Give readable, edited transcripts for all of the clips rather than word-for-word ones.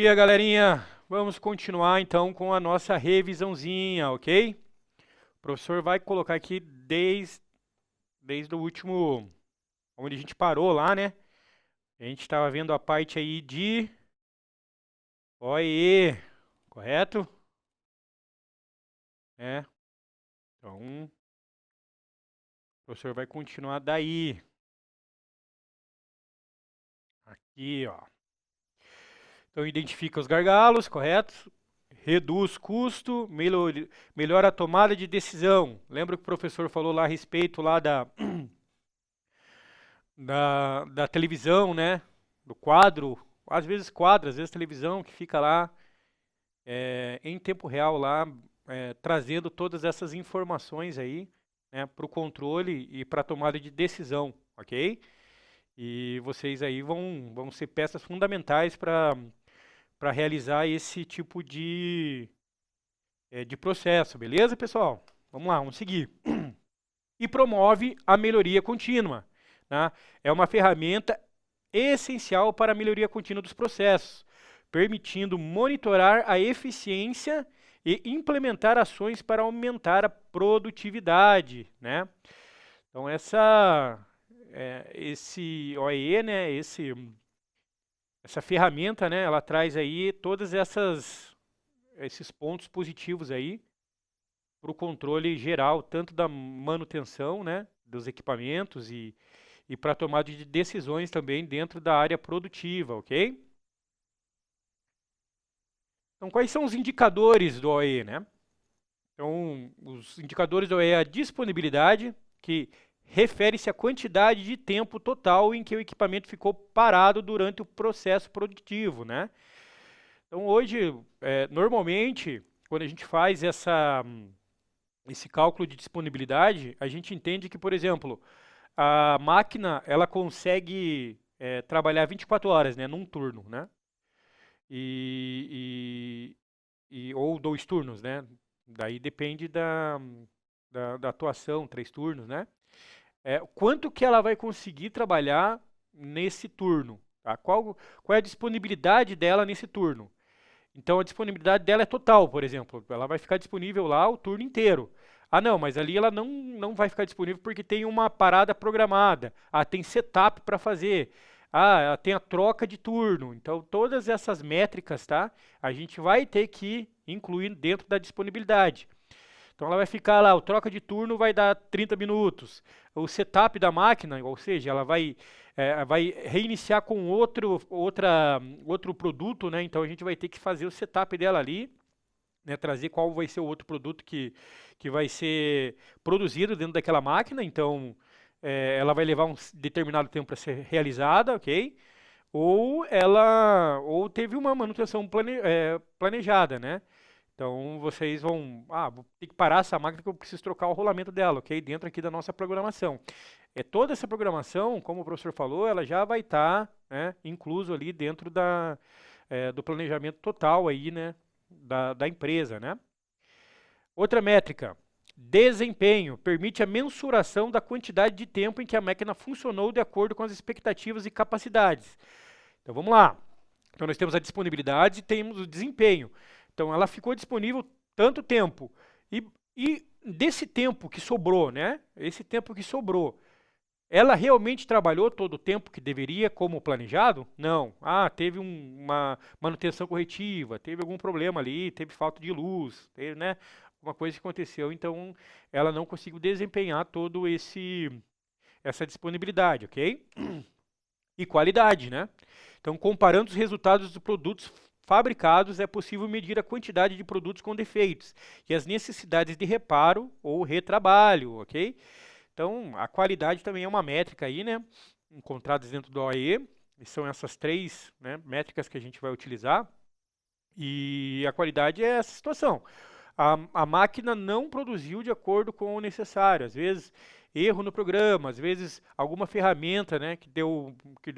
dia, galerinha. Vamos continuar então com a nossa revisãozinha, ok? O professor vai colocar aqui desde o último, onde a gente parou lá, né? A gente estava vendo a parte aí de OE, correto? É. Então, o professor vai continuar daí. Aqui, ó. Então, identifica os gargalos, correto? Reduz custo, melhora a tomada de decisão. Lembra que o professor falou lá a respeito lá da televisão, né? Do quadro, às vezes televisão, que fica lá em tempo real lá, trazendo todas essas informações aí, né, para o controle e para a tomada de decisão, ok? E vocês aí vão ser peças fundamentais para realizar esse tipo de processo, beleza, pessoal? Vamos lá, vamos seguir. E promove a melhoria contínua, né? É uma ferramenta essencial para a melhoria contínua dos processos, permitindo monitorar a eficiência e implementar ações para aumentar a produtividade, né? Então esse OEE, né, essa ferramenta, né, ela traz aí todas esses pontos positivos aí para o controle geral, tanto da manutenção, né, dos equipamentos e para a tomada de decisões também dentro da área produtiva, ok? Então, quais são os indicadores do OE, né? Então, os indicadores do OE é a disponibilidade, que refere-se à quantidade de tempo total em que o equipamento ficou parado durante o processo produtivo, né? Então, hoje, normalmente, quando a gente faz esse cálculo de disponibilidade, a gente entende que, por exemplo, a máquina ela consegue trabalhar 24 horas, né, num turno, né? E, ou 2 turnos, né? Daí depende da atuação, 3 turnos, né? Quanto que ela vai conseguir trabalhar nesse turno? Tá? Qual é a disponibilidade dela nesse turno? Então a disponibilidade dela é total, por exemplo. Ela vai ficar disponível lá o turno inteiro. Ah, não, mas ali ela não vai ficar disponível porque tem uma parada programada. Ah, tem setup para fazer. Ah, tem a troca de turno. Então, todas essas métricas, tá? A gente vai ter que incluir dentro da disponibilidade. Então, ela vai ficar lá, o troca de turno vai dar 30 minutos. O setup da máquina, ou seja, ela vai reiniciar com outro produto, né? Então, a gente vai ter que fazer o setup dela ali, né, trazer qual vai ser o outro produto que vai ser produzido dentro daquela máquina. Então, ela vai levar um determinado tempo para ser realizada, ok? Ou teve uma manutenção planejada, né? Então, vocês vou ter que parar essa máquina que eu preciso trocar o rolamento dela, ok? Dentro aqui da nossa programação. Toda essa programação, como o professor falou, ela já vai estar, né, incluso ali dentro do planejamento total aí, né, da empresa, né? Outra métrica, desempenho, permite a mensuração da quantidade de tempo em que a máquina funcionou de acordo com as expectativas e capacidades. Então vamos lá. Então nós temos a disponibilidade e temos o desempenho. Então ela ficou disponível tanto tempo. E desse tempo que sobrou, né? Esse tempo que sobrou, ela realmente trabalhou todo o tempo que deveria, como planejado? Não. Ah, teve uma manutenção corretiva, teve algum problema ali, teve falta de luz, teve, né? Uma coisa que aconteceu, então ela não conseguiu desempenhar todo essa disponibilidade, ok? E qualidade, né? Então, comparando os resultados dos produtos fabricados, é possível medir a quantidade de produtos com defeitos e as necessidades de reparo ou retrabalho, ok? Então, a qualidade também é uma métrica aí, né? Encontradas dentro do OE. E são essas três, né, métricas que a gente vai utilizar. E a qualidade é essa situação. A máquina não produziu de acordo com o necessário. Às vezes, erro no programa, às vezes, alguma ferramenta, né, que deu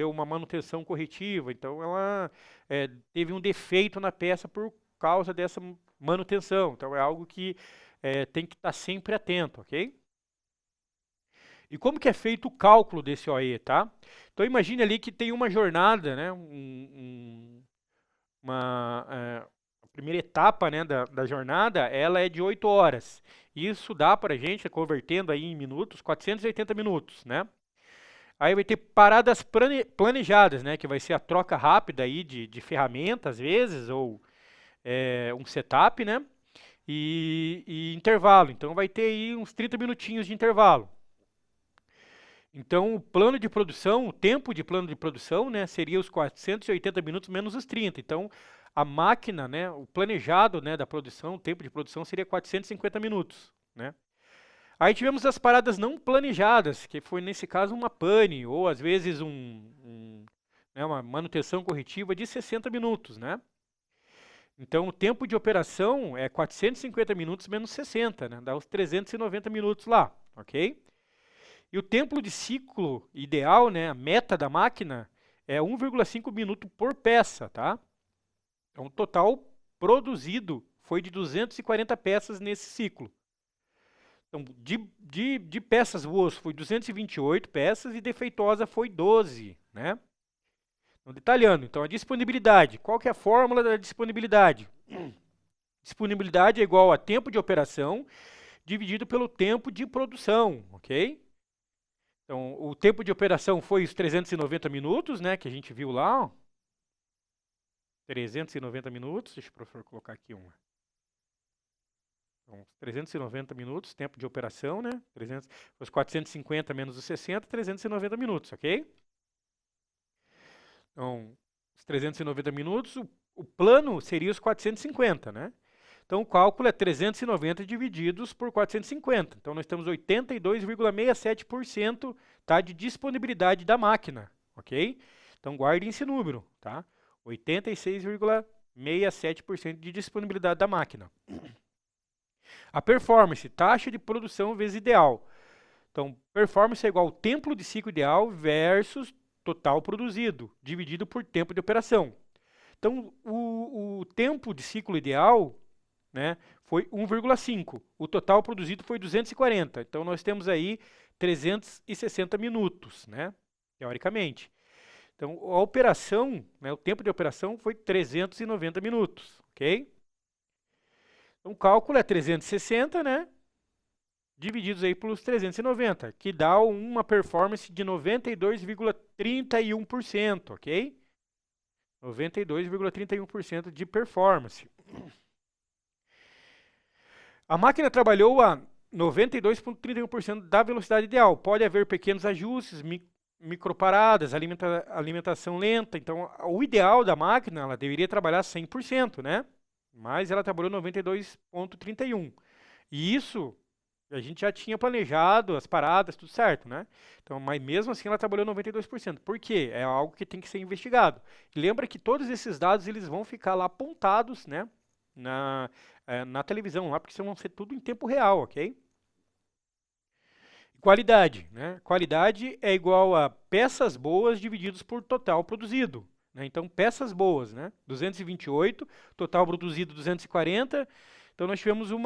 uma manutenção corretiva. Então, ela teve um defeito na peça por causa dessa manutenção. Então, é algo que tem que estar sempre atento, ok? E como que é feito o cálculo desse OE, tá? Então imagine ali que tem uma jornada, né, a primeira etapa, né, da jornada, ela é de 8 horas. Isso dá para a gente, convertendo aí em minutos, 480 minutos, né? Aí vai ter paradas planejadas, né, que vai ser a troca rápida aí de ferramenta, às vezes, ou um setup, né? E intervalo. Então vai ter aí uns 30 minutinhos de intervalo. Então, o plano de produção, o tempo de plano de produção, né, seria os 480 minutos menos os 30. Então, a máquina, né, o planejado, né, da produção, o tempo de produção seria 450 minutos, né? Aí tivemos as paradas não planejadas, que foi nesse caso uma pane, ou às vezes né, uma manutenção corretiva de 60 minutos, né? Então, o tempo de operação é 450 minutos menos 60, né? Dá os 390 minutos lá, ok? E o tempo de ciclo ideal, né, a meta da máquina, é 1,5 minuto por peça, tá? Então, o total produzido foi de 240 peças nesse ciclo. Então, de peças boas foi 228 peças e defeituosa foi 12, né? Então, detalhando, então a disponibilidade. Qual que é a fórmula da disponibilidade? Disponibilidade é igual a tempo de operação dividido pelo tempo de produção, ok? Então, o tempo de operação foi os 390 minutos, né, que a gente viu lá, ó. 390 minutos, deixa o professor colocar aqui uma. Então, 390 minutos, tempo de operação, né? Os 450 menos os 60, 390 minutos, ok? Então, os 390 minutos, o plano seria os 450, né? Então, o cálculo é 390 divididos por 450. Então, nós temos 82,67%, tá, de disponibilidade da máquina, ok? Então, guardem esse número, tá? 86,67% de disponibilidade da máquina. A performance, taxa de produção vezes ideal. Então, performance é igual ao tempo de ciclo ideal versus total produzido, dividido por tempo de operação. Então, o tempo de ciclo ideal, né, foi 1,5. O total produzido foi 240. Então, nós temos aí 360 minutos, né, teoricamente. Então, a operação, né, o tempo de operação foi 390 minutos, ok? Então, o cálculo é 360, né, divididos aí pelos 390, que dá uma performance de 92,31%, ok? 92,31% de performance. A máquina trabalhou a 92,31% da velocidade ideal. Pode haver pequenos ajustes, microparadas, alimentação lenta. Então, o ideal da máquina, ela deveria trabalhar 100%, né? Mas ela trabalhou 92,31%. E isso, a gente já tinha planejado as paradas, tudo certo, né? Então, mas mesmo assim ela trabalhou 92%. Por quê? É algo que tem que ser investigado. E lembra que todos esses dados eles vão ficar lá apontados, né? Na televisão, lá, porque vão ser tudo em tempo real, ok? Qualidade, né? Qualidade é igual a peças boas divididos por total produzido, né? Então, peças boas, né? 228, total produzido 240. Então, nós tivemos um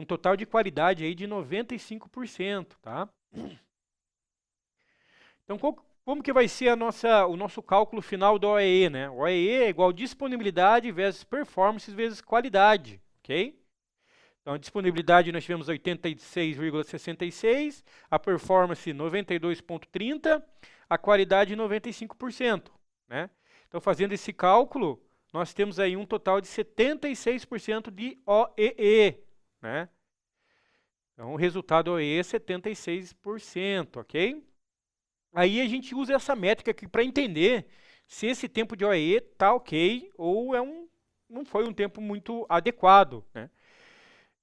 total de qualidade aí de 95%, tá? Então, como que vai ser o nosso cálculo final do OEE, né? O OEE é igual a disponibilidade vezes performance vezes qualidade, ok? Então, a disponibilidade nós tivemos 86,66, a performance 92,30, a qualidade 95%, né? Então, fazendo esse cálculo, nós temos aí um total de 76% de OEE, né? Então, o resultado OEE é 76%, ok? Aí a gente usa essa métrica aqui para entender se esse tempo de OEE está ok ou não foi um tempo muito adequado, né?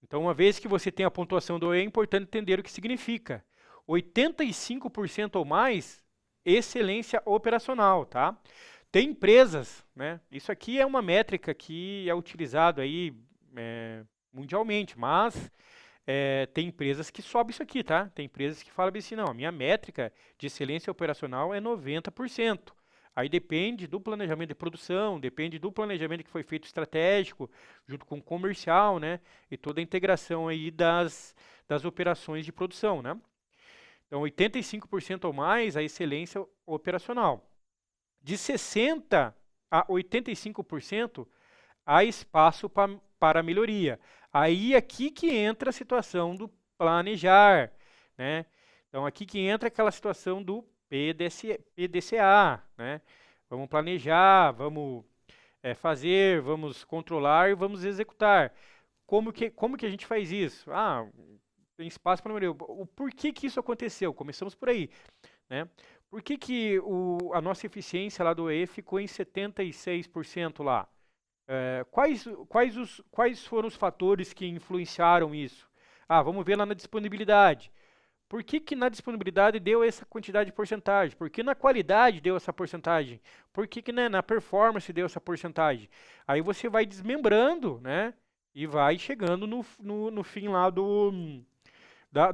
Então, uma vez que você tem a pontuação do OEE, é importante entender o que significa. 85% ou mais, excelência operacional, tá? Tem empresas, né? Isso aqui é uma métrica que é utilizado aí mundialmente, mas tem empresas que sobem isso aqui, tá? Tem empresas que falam assim, não, a minha métrica de excelência operacional é 90%. Aí depende do planejamento de produção, depende do planejamento que foi feito estratégico, junto com o comercial, né? E toda a integração aí das operações de produção, né? Então, 85% ou mais a excelência operacional. De 60% a 85%, há espaço para melhoria. Aí aqui que entra a situação do planejar, né? Então aqui que entra aquela situação do PDCA, né? Vamos planejar, vamos fazer, vamos controlar e vamos executar. Como que a gente faz isso? Ah, tem espaço para melhoria. O porquê que isso aconteceu? Começamos por aí, né? Por que que a nossa eficiência lá do E ficou em 76% lá? Quais foram os fatores que influenciaram isso? Ah, vamos ver lá na disponibilidade. Por que que na disponibilidade deu essa quantidade de porcentagem? Por que na qualidade deu essa porcentagem? Por que que, né, na performance deu essa porcentagem? Aí você vai desmembrando, né? E vai chegando no fim lá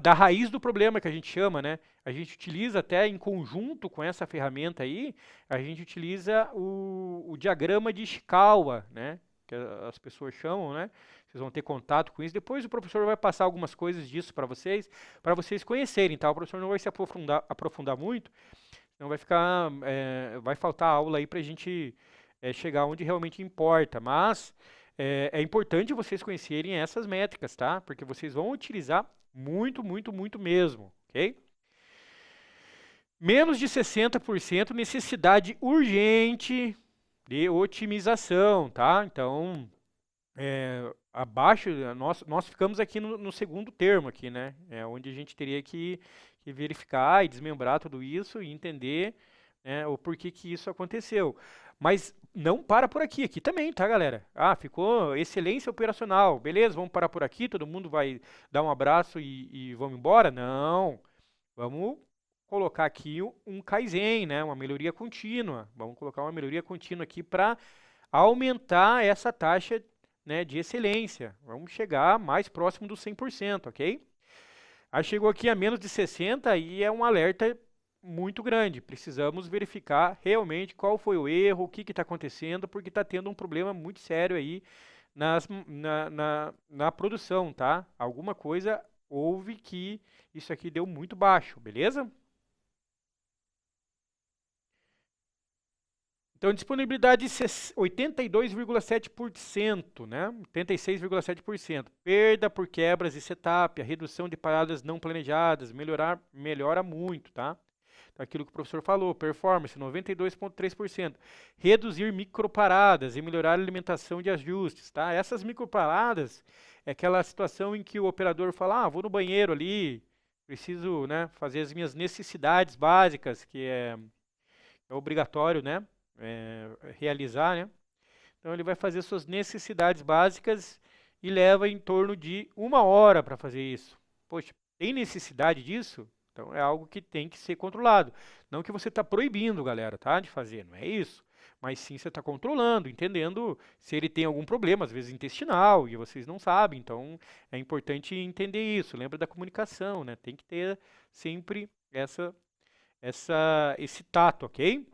da raiz do problema que a gente chama, né? A gente utiliza até em conjunto com essa ferramenta aí, a gente utiliza o diagrama de Ishikawa, né? Que as pessoas chamam, né? Vocês vão ter contato com isso. Depois o professor vai passar algumas coisas disso para vocês conhecerem, tá? O professor não vai se aprofundar muito, não vai ficar, vai faltar aula aí para a gente chegar onde realmente importa. Mas é importante vocês conhecerem essas métricas, tá? Porque vocês vão utilizar muito, muito, muito mesmo, ok? Menos de 60% necessidade urgente de otimização, tá? Então, abaixo, nós ficamos aqui no segundo termo aqui, né? É onde a gente teria que verificar e desmembrar tudo isso e entender, né, o porquê que isso aconteceu. Mas não para por aqui, aqui também, tá, galera? Ah, ficou excelência operacional, beleza, vamos parar por aqui, todo mundo vai dar um abraço e vamos embora? Não, vamos colocar aqui um Kaizen, né, uma melhoria contínua. Vamos colocar uma melhoria contínua aqui para aumentar essa taxa, né, de excelência. Vamos chegar mais próximo do 100%, ok? Aí chegou aqui a menos de 60 e é um alerta muito grande. Precisamos verificar realmente qual foi o erro, o que está acontecendo, porque está tendo um problema muito sério aí na produção, tá? Alguma coisa houve que isso aqui deu muito baixo, beleza? Então, disponibilidade 82,7%, né? 86,7%. Perda por quebras e setup, a redução de paradas não planejadas, melhora muito, tá? Então, aquilo que o professor falou, performance 92,3%. Reduzir microparadas e melhorar a alimentação de ajustes, tá? Essas microparadas é aquela situação em que o operador fala, vou no banheiro ali, preciso, né, fazer as minhas necessidades básicas, que é obrigatório, né? Realizar, né? Então ele vai fazer suas necessidades básicas e leva em torno de 1 hora para fazer isso. Poxa, tem necessidade disso? Então é algo que tem que ser controlado. Não que você está proibindo, galera, tá, de fazer, não é isso. Mas sim você está controlando, entendendo se ele tem algum problema, às vezes intestinal, e vocês não sabem. Então é importante entender isso. Lembra da comunicação, né? Tem que ter sempre esse tato, ok?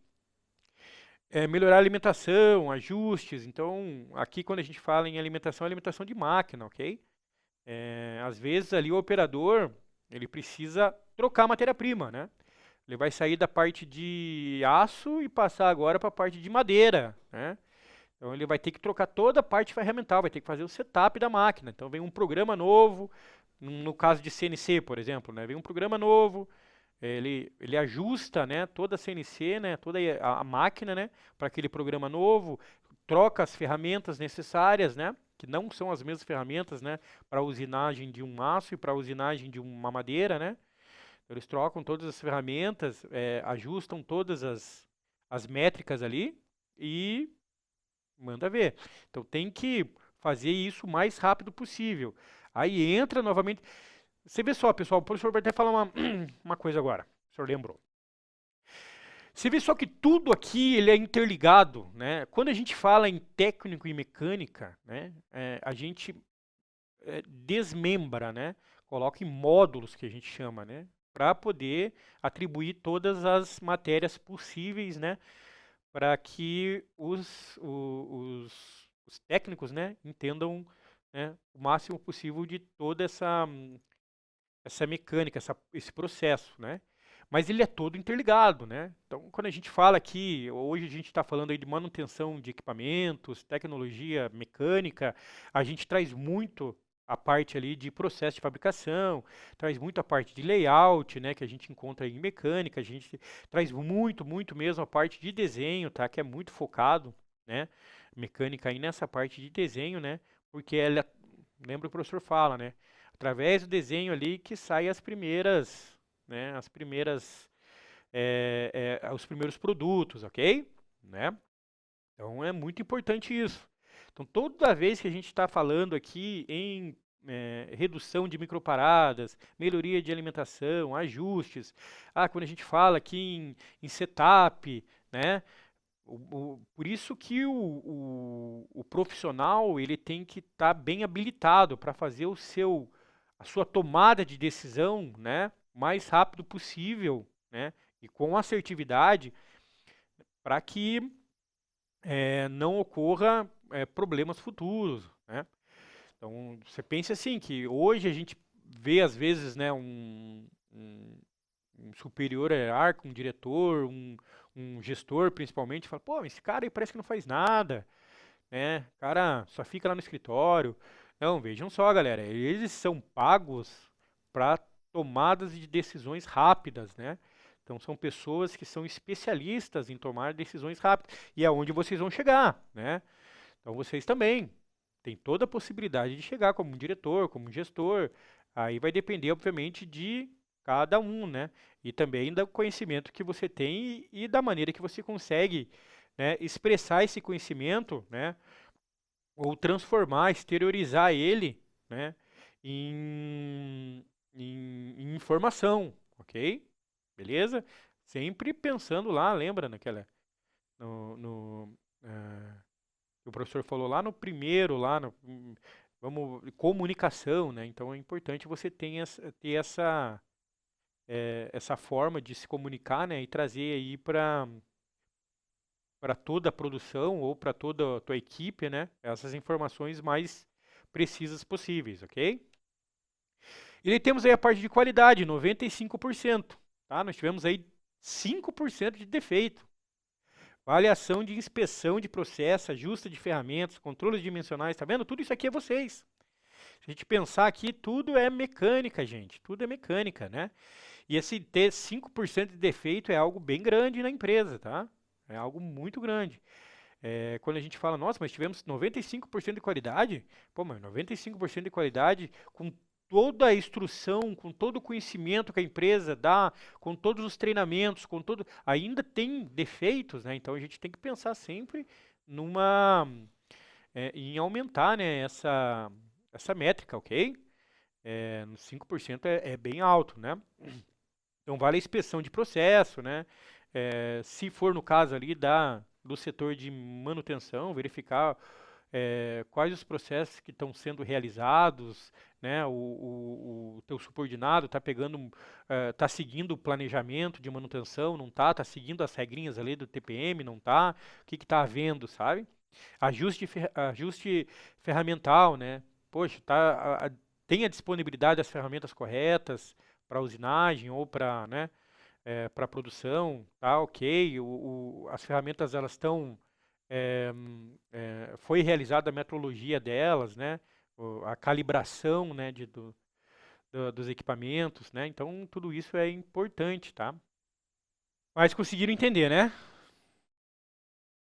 Melhorar a alimentação, ajustes. Então, aqui quando a gente fala em alimentação, é alimentação de máquina, ok? Às vezes ali o operador, ele precisa trocar a matéria-prima, né? Ele vai sair da parte de aço e passar agora para a parte de madeira, né? Então ele vai ter que trocar toda a parte ferramental, vai ter que fazer o setup da máquina. Então vem um programa novo, no caso de CNC, por exemplo, né? Vem um programa novo, ele ajusta, né, toda a CNC, né, toda a máquina, né, para aquele programa novo, troca as ferramentas necessárias, né, que não são as mesmas ferramentas, né, para a usinagem de um aço e para a usinagem de uma madeira, né. Eles trocam todas as ferramentas, ajustam todas as métricas ali e manda ver. Então tem que fazer isso o mais rápido possível. Aí entra novamente. Você vê só, pessoal, o professor vai até falar uma coisa agora. O senhor lembrou. Você vê só que tudo aqui ele é interligado, né? Quando a gente fala em técnico e mecânica, né, a gente desmembra, né? Coloca em módulos que a gente chama, né? Para poder atribuir todas as matérias possíveis, né? Para que os técnicos, né, entendam, né, o máximo possível de toda essa mecânica, esse processo, né? mas ele é todo interligado, né? Então, quando a gente fala aqui, hoje a gente está falando aí de manutenção de equipamentos, tecnologia mecânica, a gente traz muito a parte ali de processo de fabricação, traz muito a parte de layout, né, que a gente encontra aí em mecânica, a gente traz muito, muito mesmo a parte de desenho, tá, que é muito focado, né, mecânica aí nessa parte de desenho, né, porque ela, lembra o professor fala, né, através do desenho ali que saem as primeiras, né, os primeiros produtos, ok? Né? Então é muito importante isso. Então toda vez que a gente está falando aqui em redução de microparadas, melhoria de alimentação, ajustes, quando a gente fala aqui em setup, né? Por isso que o profissional ele tem que estar bem habilitado para fazer a sua tomada de decisão, né, mais rápido possível, né, e com assertividade para que não ocorra problemas futuros, né? Então você pense assim que hoje a gente vê às vezes, né, um superior hierárquico, um diretor, um gestor principalmente, fala, pô, esse cara aí parece que não faz nada, né? O cara só fica lá no escritório. Não, vejam só, galera, eles são pagos para tomadas de decisões rápidas, né? Então são pessoas que são especialistas em tomar decisões rápidas. E é onde vocês vão chegar, né? Então vocês também têm toda a possibilidade de chegar como um diretor, como um gestor. Aí vai depender, obviamente, de cada um, né? E também do conhecimento que você tem e da maneira que você consegue, né, expressar esse conhecimento, né? Ou transformar, exteriorizar ele, né, em informação, ok? Beleza? Sempre pensando lá, lembra naquela, que o professor falou lá no primeiro, vamos, comunicação, né? Então é importante você ter essa forma de se comunicar, né, e trazer aí para toda a produção ou para toda a tua equipe, né, essas informações mais precisas possíveis, ok? E aí temos aí a parte de qualidade, 95%, tá? Nós tivemos aí 5% de defeito. Avaliação de inspeção de processo, ajuste de ferramentas, controles dimensionais, tá vendo? Tudo isso aqui é vocês. Se a gente pensar aqui, tudo é mecânica, gente. Tudo é mecânica, né? E esse ter 5% de defeito é algo bem grande na empresa, tá? É algo muito grande. Quando a gente fala, nossa, mas tivemos 95% de qualidade, pô, mas 95% de qualidade com toda a instrução, com todo o conhecimento que a empresa dá, com todos os treinamentos, com todo, ainda tem defeitos, né? Então a gente tem que pensar sempre em aumentar, né, essa métrica, ok? 5% é bem alto, né? Então vale a inspeção de processo, né? Se for no caso ali do setor de manutenção, verificar quais os processos que estão sendo realizados, né? O teu subordinado está pegando, está seguindo o planejamento de manutenção, não está? Está seguindo as regrinhas ali do TPM, não está? O que está havendo, sabe? Ajuste ferramental, né? Poxa, tem a disponibilidade das ferramentas corretas para usinagem ou para, né, para produção, tá ok. As ferramentas elas estão, foi realizada a metrologia delas, né, a calibração, né, dos equipamentos, né. Então tudo isso é importante, tá? Mas conseguiram entender, né?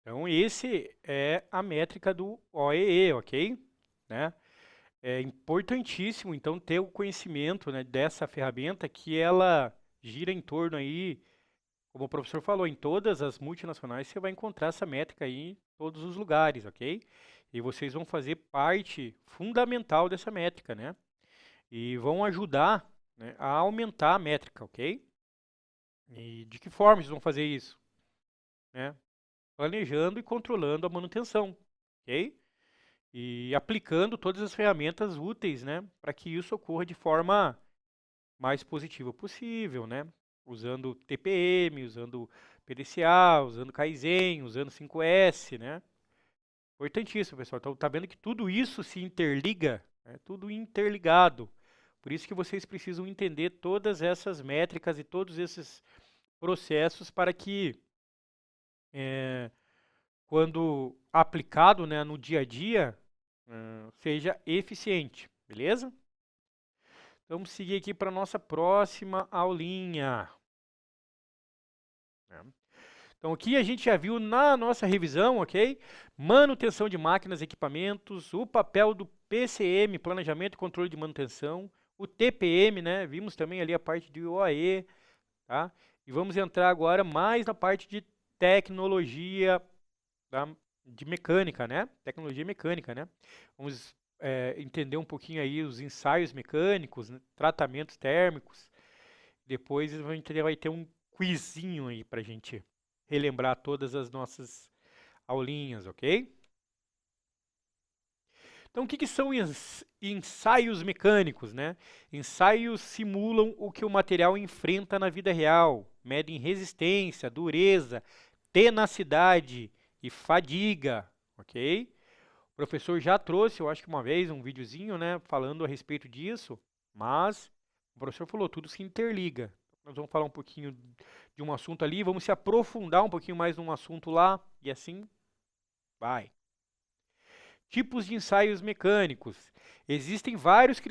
Então esse é a métrica do OEE, ok? Né? É importantíssimo então ter o conhecimento, né, dessa ferramenta que ela gira em torno aí, como o professor falou, em todas as multinacionais você vai encontrar essa métrica aí em todos os lugares, ok? E vocês vão fazer parte fundamental dessa métrica, né? E vão ajudar, né, a aumentar a métrica, ok? E de que forma vocês vão fazer isso? Né? Planejando e controlando a manutenção, ok? E aplicando todas as ferramentas úteis, né, para que isso ocorra de forma mais positiva possível, né? Usando TPM, usando PDCA, usando Kaizen, usando 5S, né? Importantíssimo, pessoal. Então, tá vendo que tudo isso se interliga, né? Tudo interligado. Por isso que vocês precisam entender todas essas métricas e todos esses processos para que, quando aplicado, né, no dia a dia, seja eficiente, beleza? Vamos seguir aqui para a nossa próxima aulinha. Então aqui a gente já viu na nossa revisão, ok? Manutenção de máquinas e equipamentos, o papel do PCM, Planejamento e Controle de Manutenção, o TPM, né? Vimos também ali a parte de OAE, tá? E vamos entrar agora mais na parte de tecnologia, tá? De mecânica, né? Tecnologia mecânica, né? Vamos entender um pouquinho aí os ensaios mecânicos, né? Tratamentos térmicos. Depois a gente vai ter um quizinho aí pra gente relembrar todas as nossas aulinhas, ok? Então, o que são ensaios mecânicos, né? Ensaios simulam o que o material enfrenta na vida real, medem resistência, dureza, tenacidade e fadiga, ok? O professor já trouxe, eu acho que uma vez, um videozinho, né, falando a respeito disso, mas o professor falou, tudo se interliga. Nós vamos falar um pouquinho de um assunto ali, vamos se aprofundar um pouquinho mais num assunto lá, e assim vai. Tipos de ensaios mecânicos. Existem vários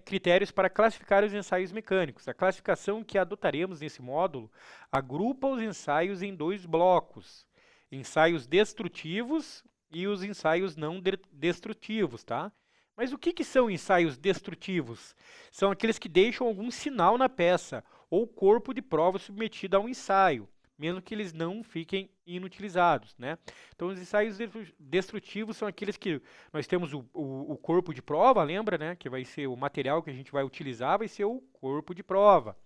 critérios para classificar os ensaios mecânicos. A classificação que adotaremos nesse módulo agrupa os ensaios em dois blocos: ensaios destrutivos e os ensaios não destrutivos, tá? Mas o que são ensaios destrutivos? São aqueles que deixam algum sinal na peça ou corpo de prova submetido a um ensaio, mesmo que eles não fiquem inutilizados, né? Então, os ensaios destrutivos são aqueles que nós temos o corpo de prova, lembra, né? Que vai ser o material que a gente vai utilizar, vai ser o corpo de prova.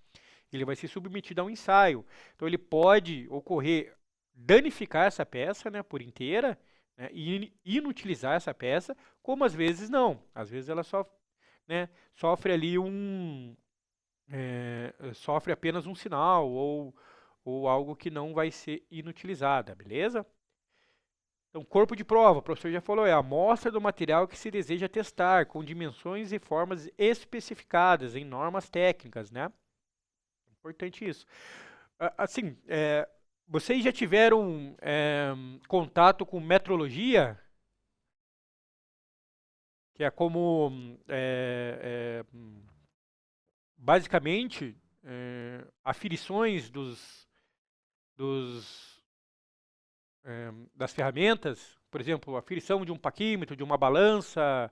Ele vai ser submetido a um ensaio. Então, ele pode ocorrer danificar essa peça, né, por inteira, né, e inutilizar essa peça, como às vezes não. Às vezes ela sofre ali sofre apenas um sinal ou algo que não vai ser inutilizada, beleza? Então, corpo de prova, o professor já falou, é a amostra do material que se deseja testar, com dimensões e formas especificadas em normas técnicas, né? Importante isso. Assim, vocês já tiveram contato com metrologia? Que é como, basicamente, aferições das ferramentas, por exemplo, aferição de um paquímetro, de uma balança.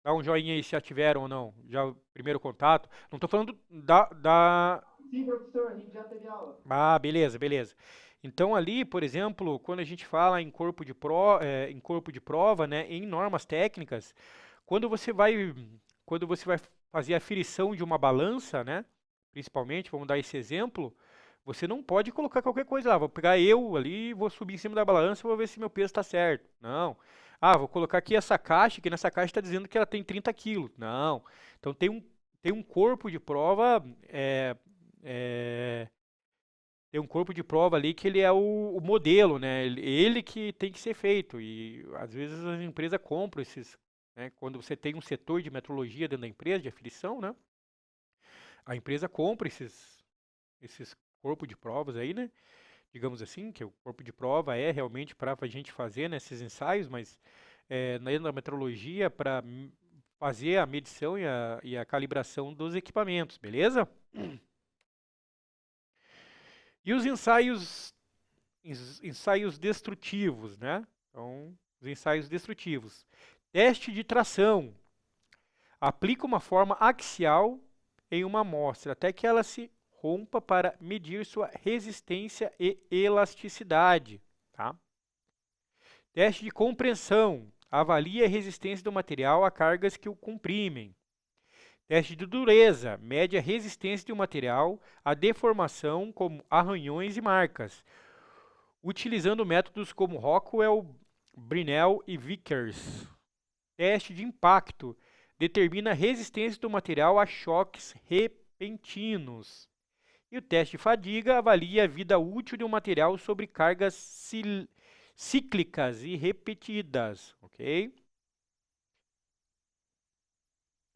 Dá um joinha aí se já tiveram ou não, já o primeiro contato. Não estou falando da... Sim, professor, a gente já teve aula. Ah, beleza, beleza. Então ali, por exemplo, quando a gente fala em em corpo de prova, né, em normas técnicas, quando você vai, quando você vai fazer a aferição de uma balança, né, principalmente, vamos dar esse exemplo, você não pode colocar qualquer coisa lá. Vou pegar eu ali, vou subir em cima da balança e vou ver se meu peso está certo. Não. Ah, vou colocar aqui essa caixa, que nessa caixa está dizendo que ela tem 30 quilos. Não. Então tem um corpo de prova, é, tem um corpo de prova ali que ele é o modelo, né? Ele que tem que ser feito. E às vezes as empresas compram esses, né? Quando você tem um setor de metrologia dentro da empresa, de aferição, né? A empresa compra esses corpos de provas aí, né? Digamos assim, que o corpo de prova é realmente para a gente fazer, né, esses ensaios, mas na metrologia para fazer a medição e a calibração dos equipamentos, beleza? E os ensaios destrutivos, né? Então, os ensaios destrutivos. Teste de tração. Aplica uma forma axial em uma amostra até que ela se rompa para medir sua resistência e elasticidade. Tá? Teste de compreensão. Avalia a resistência do material a cargas que o comprimem. Teste de dureza. Mede a resistência do material à deformação, como arranhões e marcas, utilizando métodos como Rockwell, Brinell e Vickers. Teste de impacto. Determina a resistência do material a choques repentinos. E o teste de fadiga avalia a vida útil de um material sobre cargas cíclicas e repetidas, ok?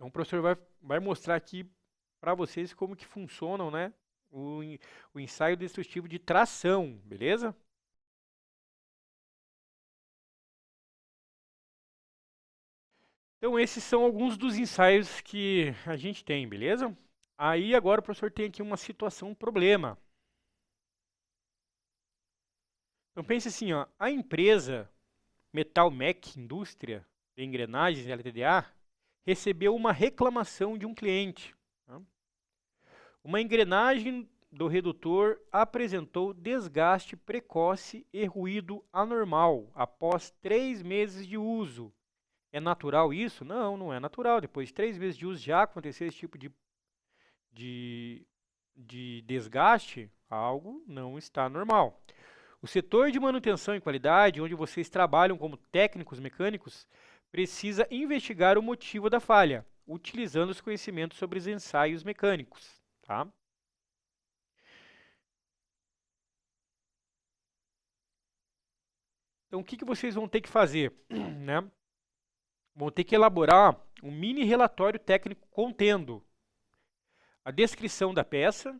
Então o professor vai mostrar aqui para vocês como que funcionam, né, o ensaio destrutivo de tração, beleza? Então esses são alguns dos ensaios que a gente tem, beleza? Aí agora o professor tem aqui uma situação, um problema. Então pense assim, ó, a empresa Metalmec Indústria de Engrenagens LTDA recebeu uma reclamação de um cliente, tá? Uma engrenagem do redutor apresentou desgaste precoce e ruído anormal após 3 meses de uso. É natural isso? Não, não é natural. Depois de 3 meses de uso já aconteceu esse tipo de, de desgaste, algo não está normal. O setor de manutenção e qualidade, onde vocês trabalham como técnicos mecânicos, precisa investigar o motivo da falha, utilizando os conhecimentos sobre os ensaios mecânicos, tá? Então, o que vocês vão ter que fazer, né? Vão ter que elaborar um mini relatório técnico contendo a descrição da peça,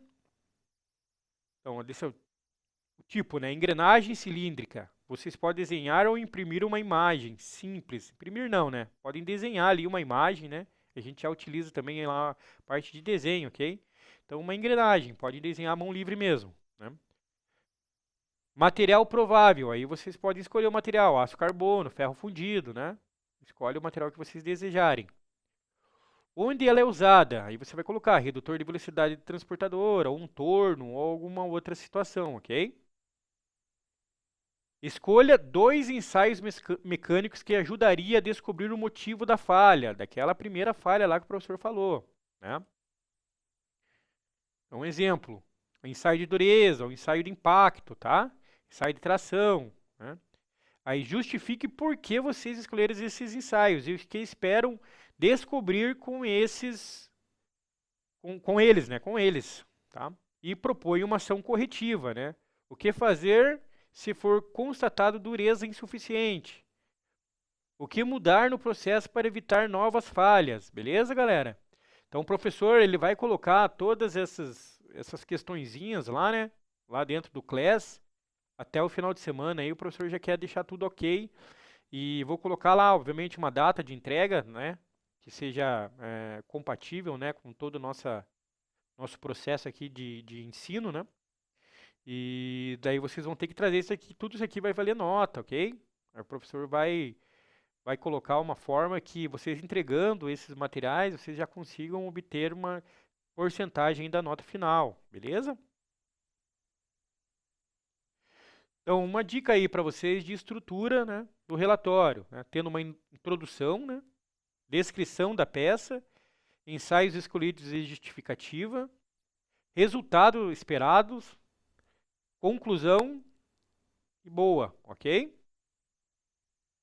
então, o tipo, né? Engrenagem cilíndrica. Vocês podem desenhar ou imprimir uma imagem simples. Imprimir não, né? Podem desenhar ali uma imagem, né? A gente já utiliza também lá a parte de desenho, ok? Então, uma engrenagem, pode desenhar à mão livre mesmo, né? Material provável, aí vocês podem escolher o material, aço carbono, ferro fundido, né? Escolhe o material que vocês desejarem. Onde ela é usada? Aí você vai colocar redutor de velocidade de transportadora, ou um torno, ou alguma outra situação, ok? Escolha 2 ensaios mecânicos que ajudaria a descobrir o motivo da falha, daquela primeira falha lá que o professor falou, né? Um exemplo, o ensaio de dureza, o ensaio de impacto, tá? Ensaio de tração, né? Aí justifique por que vocês escolheram esses ensaios e o que esperam descobrir com esses, com eles, né? Com eles, tá? E propõe uma ação corretiva, né? O que fazer se for constatado dureza insuficiente? O que mudar no processo para evitar novas falhas? Beleza, galera? Então o professor ele vai colocar todas essas questõezinhas lá, né? Lá dentro do class até o final de semana. Aí o professor já quer deixar tudo ok. E vou colocar lá, obviamente, uma data de entrega, né? Que seja compatível, né? Com todo o nosso processo aqui de ensino, né? E daí vocês vão ter que trazer isso aqui, tudo isso aqui vai valer nota, ok? Aí o professor vai colocar uma forma que vocês entregando esses materiais, vocês já consigam obter uma porcentagem da nota final, beleza? Então, uma dica aí para vocês de estrutura, né, do relatório, né, tendo uma introdução, né, descrição da peça, ensaios escolhidos e justificativa, resultado esperados, conclusão e boa, ok?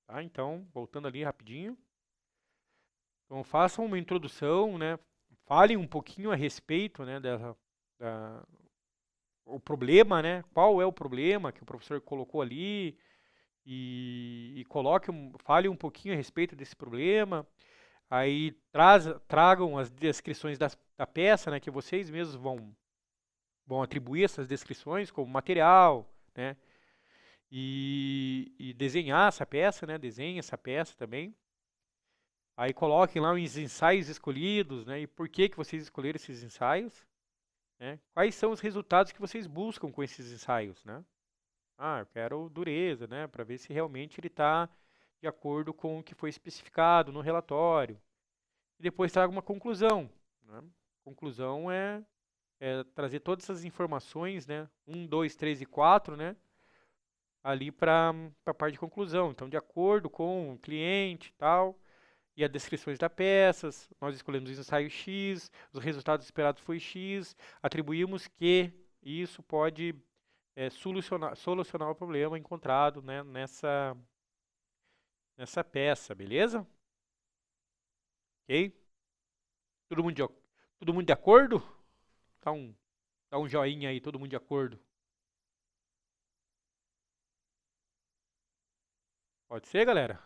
Tá, então, voltando ali rapidinho. Então, façam uma introdução, né, falem um pouquinho a respeito, né, o problema, né, qual é o problema que o professor colocou ali, e fale um pouquinho a respeito desse problema. Aí tragam as descrições da peça, né, que vocês mesmos vão atribuir essas descrições como material, né, e desenhar essa peça, né, desenhe essa peça também. Aí coloquem lá os ensaios escolhidos, né, e por que vocês escolheram esses ensaios, né, quais são os resultados que vocês buscam com esses ensaios, né. Ah, eu quero dureza, né, para ver se realmente ele está de acordo com o que foi especificado no relatório. E depois traga uma conclusão, né. Conclusão é trazer todas essas informações, né, 1, 2, 3 e 4, né, ali para a parte de conclusão. Então, de acordo com o cliente e tal, e as descrições das peças, nós escolhemos o ensaio X, os resultados esperados foi X, atribuímos que isso pode solucionar o problema encontrado, né, nessa peça, beleza? Ok? Todo mundo de acordo? Dá um joinha aí, todo mundo de acordo. Pode ser, galera?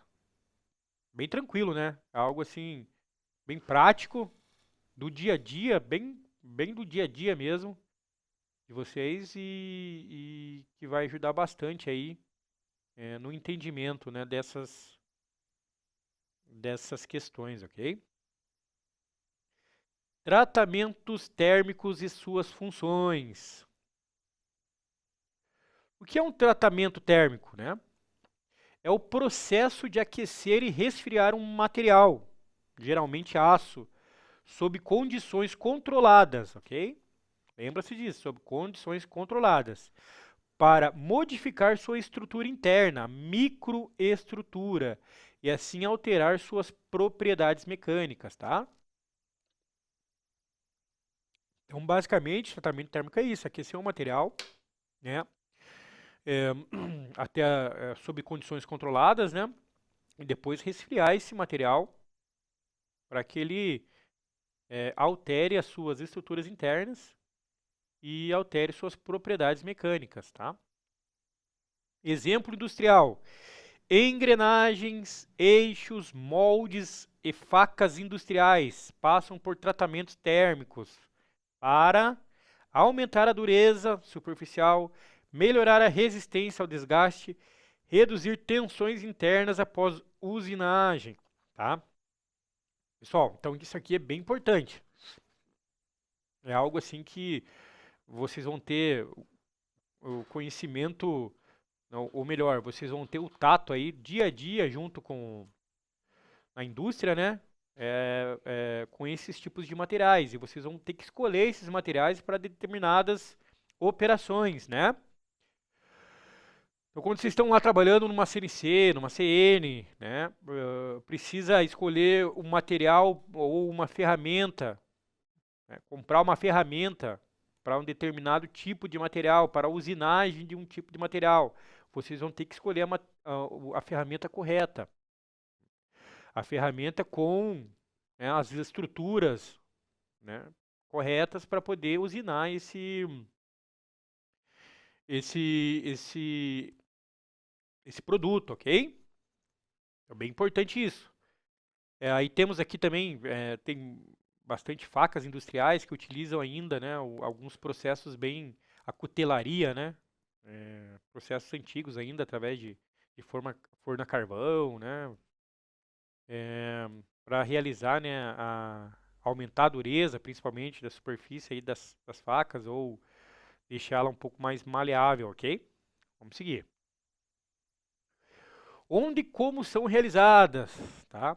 Bem tranquilo, né? É algo assim bem prático, do dia a dia, bem do dia a dia mesmo de vocês e que vai ajudar bastante aí no entendimento, né, dessas questões, ok? Tratamentos térmicos e suas funções. O que é um tratamento térmico, né? É o processo de aquecer e resfriar um material, geralmente aço, sob condições controladas, ok? Lembra-se disso, sob condições controladas, para modificar sua estrutura interna, microestrutura, e assim alterar suas propriedades mecânicas, tá? Então, basicamente, tratamento térmico é isso, aquecer um material, né? É, até sob condições controladas, né? E depois resfriar esse material para que ele altere as suas estruturas internas e altere suas propriedades mecânicas, tá? Exemplo industrial: engrenagens, eixos, moldes e facas industriais passam por tratamentos térmicos para aumentar a dureza superficial, melhorar a resistência ao desgaste, reduzir tensões internas após usinagem, tá? Pessoal, então isso aqui é bem importante. É algo assim que vocês vão ter o conhecimento, ou melhor, vocês vão ter o tato aí dia a dia junto com a indústria, né? Com esses tipos de materiais. E vocês vão ter que escolher esses materiais para determinadas operações, né? Então, quando vocês estão lá trabalhando numa CNC, numa CN, né? Precisa escolher um material ou uma ferramenta, né? Comprar uma ferramenta para um determinado tipo de material, para a usinagem de um tipo de material. Vocês vão ter que escolher a ferramenta correta. A ferramenta com, né, as estruturas, né, corretas para poder usinar esse produto, ok? É bem importante isso. Aí temos aqui também, tem bastante facas industriais que utilizam ainda, né, alguns processos bem, a cutelaria, né, processos antigos ainda através de forno a carvão, né, para realizar, né, aumentar a dureza, principalmente da superfície aí das facas ou deixá-la um pouco mais maleável, ok? Vamos seguir. Onde e como são realizadas, tá?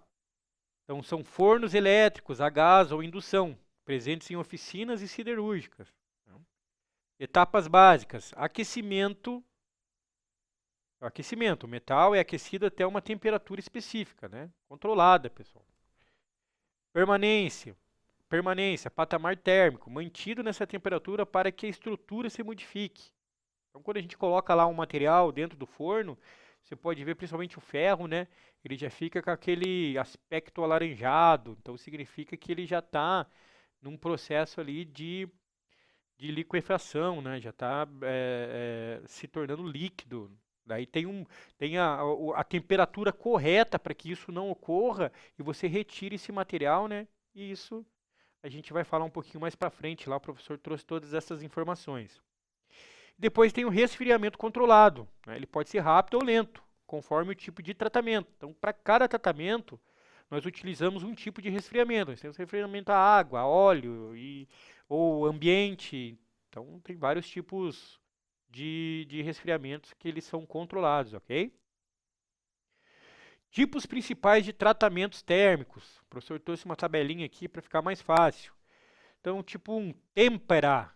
Então, são fornos elétricos a gás ou indução, presentes em oficinas e siderúrgicas. Tá? Etapas básicas: aquecimento. Aquecimento. O metal é aquecido até uma temperatura específica, né? Controlada, pessoal. Permanência. Permanência, patamar térmico, mantido nessa temperatura para que a estrutura se modifique. Então, quando a gente coloca lá um material dentro do forno, você pode ver principalmente o ferro, né? Ele já fica com aquele aspecto alaranjado. Então, significa que ele já está num processo ali de liquefação, né? Já está se tornando líquido. Daí tem a temperatura correta para que isso não ocorra e você retire esse material, né? E isso a gente vai falar um pouquinho mais para frente. Lá o professor trouxe todas essas informações. Depois tem o resfriamento controlado, né? Ele pode ser rápido ou lento, conforme o tipo de tratamento. Então, para cada tratamento, nós utilizamos um tipo de resfriamento. Nós temos resfriamento a água, a óleo ou ambiente. Então, tem vários tipos de resfriamentos que eles são controlados, ok? Tipos principais de tratamentos térmicos. O professor trouxe uma tabelinha aqui para ficar mais fácil. Então, tipo um tempera,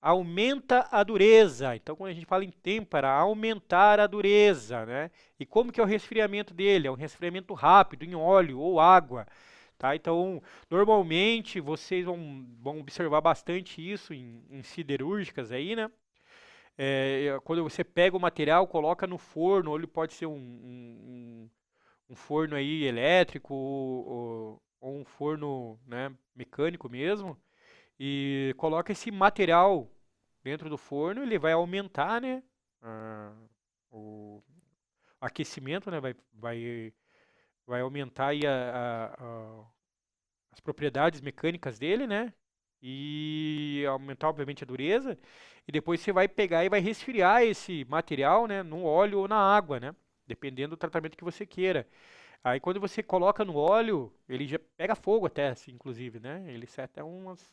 aumenta a dureza. Então, quando a gente fala em tempera, aumentar a dureza, né? E como que é o resfriamento dele? É um resfriamento rápido, em óleo ou água, tá? Então, normalmente, vocês vão observar bastante isso em siderúrgicas aí, né? Quando você pega o material, coloca no forno, ou ele pode ser um forno aí elétrico ou um forno, né, mecânico mesmo, e coloca esse material dentro do forno, ele vai aumentar, né, o aquecimento, né, vai vai aumentar aí as propriedades mecânicas dele, né? E aumentar, obviamente, a dureza. E depois você vai pegar e vai resfriar esse material, né, no óleo ou na água, né? Dependendo do tratamento que você queira. Aí quando você coloca no óleo, ele já pega fogo até, assim, inclusive, né? Ele sai até umas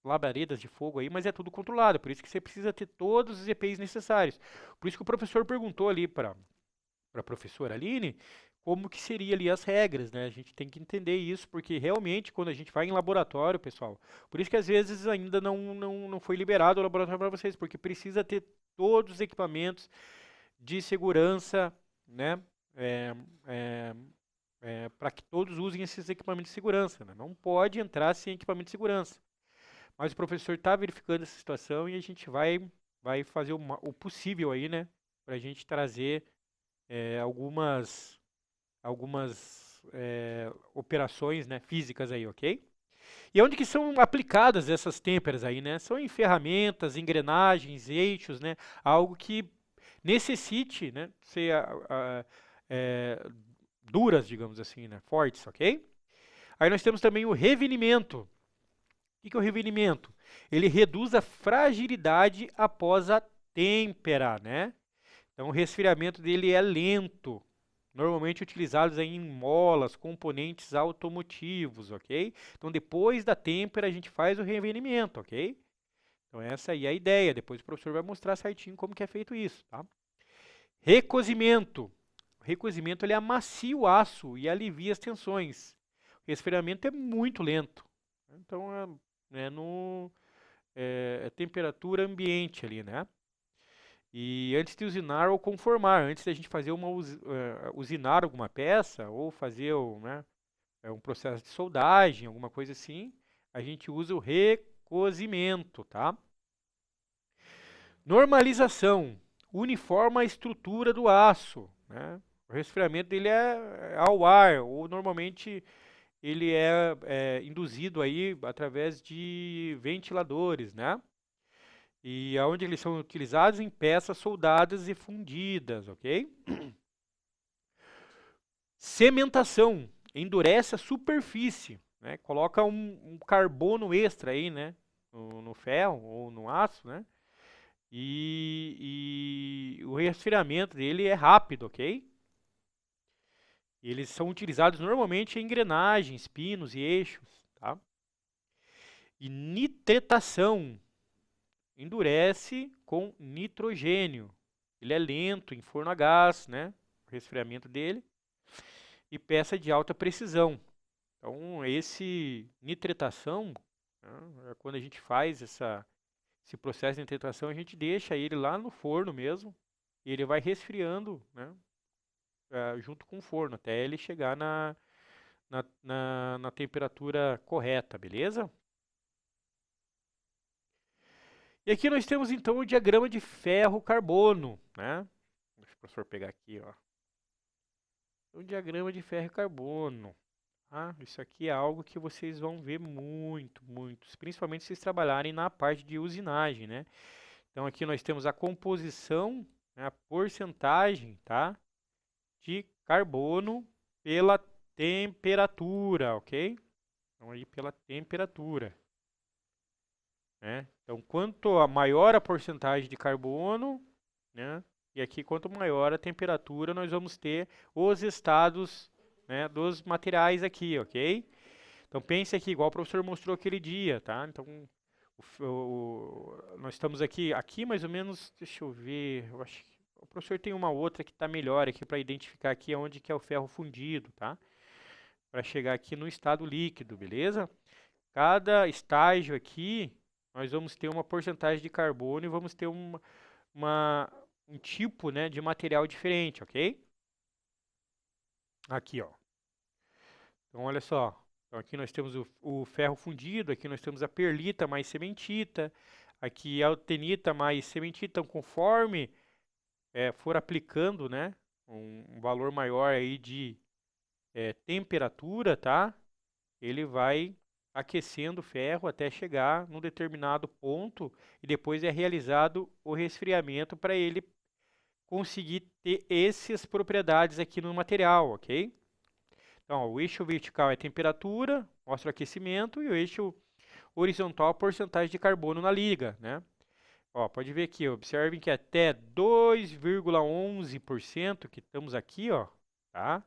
labaredas de fogo aí, mas é tudo controlado. Por isso que você precisa ter todos os EPIs necessários. Por isso que o professor perguntou ali para a professora Aline, como que seria ali as regras, né? A gente tem que entender isso, porque realmente quando a gente vai em laboratório, pessoal, por isso que às vezes ainda não foi liberado o laboratório para vocês, porque precisa ter todos os equipamentos de segurança, né? É, para que todos usem esses equipamentos de segurança, né? Não pode entrar sem equipamento de segurança. Mas o professor está verificando essa situação e a gente vai fazer o possível aí, né? Para a gente trazer algumas operações, né, físicas aí, ok? E onde que são aplicadas essas têmperas aí, né? São em ferramentas, engrenagens, eixos, né? Algo que necessite, né, ser é, duras, digamos assim, né? Fortes, ok? Aí nós temos também o revenimento. O que é o revenimento? Ele reduz a fragilidade após a têmpera, né? Então o resfriamento dele é lento, normalmente utilizados aí em molas, componentes automotivos, ok? Então depois da têmpera a gente faz o revenimento, ok? Então essa aí é a ideia, depois o professor vai mostrar certinho como que é feito isso, tá? Recozimento. O recozimento ele amacia o aço e alivia as tensões. O resfriamento é muito lento. Então é temperatura ambiente ali, né? E antes de usinar ou conformar, antes da gente fazer usinar alguma peça ou fazer um processo de soldagem, alguma coisa assim, a gente usa o recozimento, tá? Normalização, uniforma a estrutura do aço, né? O resfriamento dele é ao ar, ou normalmente ele é induzido aí através de ventiladores, né? E aonde eles são utilizados em peças soldadas e fundidas, ok? Cementação, endurece a superfície, né? Coloca um carbono extra aí, né? No ferro ou no aço, né? E o resfriamento dele é rápido, ok? E eles são utilizados normalmente em engrenagens, pinos e eixos, tá? E nitretação, endurece com nitrogênio. Ele é lento em forno a gás, né? O resfriamento dele. E peça de alta precisão. Então, esse nitretação, né, quando a gente faz esse processo de nitretação, a gente deixa ele lá no forno mesmo. E ele vai resfriando, né? Junto com o forno, até ele chegar na temperatura correta, beleza? E aqui nós temos então o diagrama de ferro-carbono, né? Deixa o professor pegar aqui, ó. O diagrama de ferro e carbono. Ah, isso aqui é algo que vocês vão ver muito, principalmente se vocês trabalharem na parte de usinagem, né? Então aqui nós temos a composição, né, a porcentagem, tá, de carbono pela temperatura, ok? Então aí pela temperatura, né? Então quanto maior a porcentagem de carbono, né? E aqui quanto maior a temperatura, nós vamos ter os estados, né, dos materiais aqui, ok? Então pense aqui, igual o professor mostrou aquele dia, tá? Então nós estamos aqui mais ou menos, deixa eu ver, eu acho que o professor tem uma outra que está melhor aqui para identificar aqui onde que é o ferro fundido, tá? Para chegar aqui no estado líquido, beleza? Cada estágio aqui, nós vamos ter uma porcentagem de carbono e vamos ter um tipo, né, de material diferente, ok? Aqui, ó. Então, olha só. Então, aqui nós temos o ferro fundido, aqui nós temos a perlita mais cementita, aqui a altenita mais cementita. Então, conforme for aplicando, né, um valor maior aí de temperatura, tá? Ele vai aquecendo o ferro até chegar num determinado ponto e depois é realizado o resfriamento para ele conseguir ter essas propriedades aqui no material, ok? Então, ó, o eixo vertical é temperatura, mostra o aquecimento, e o eixo horizontal a porcentagem de carbono na liga, né? Ó, pode ver aqui, observem que até 2,11% que estamos aqui, ó, tá?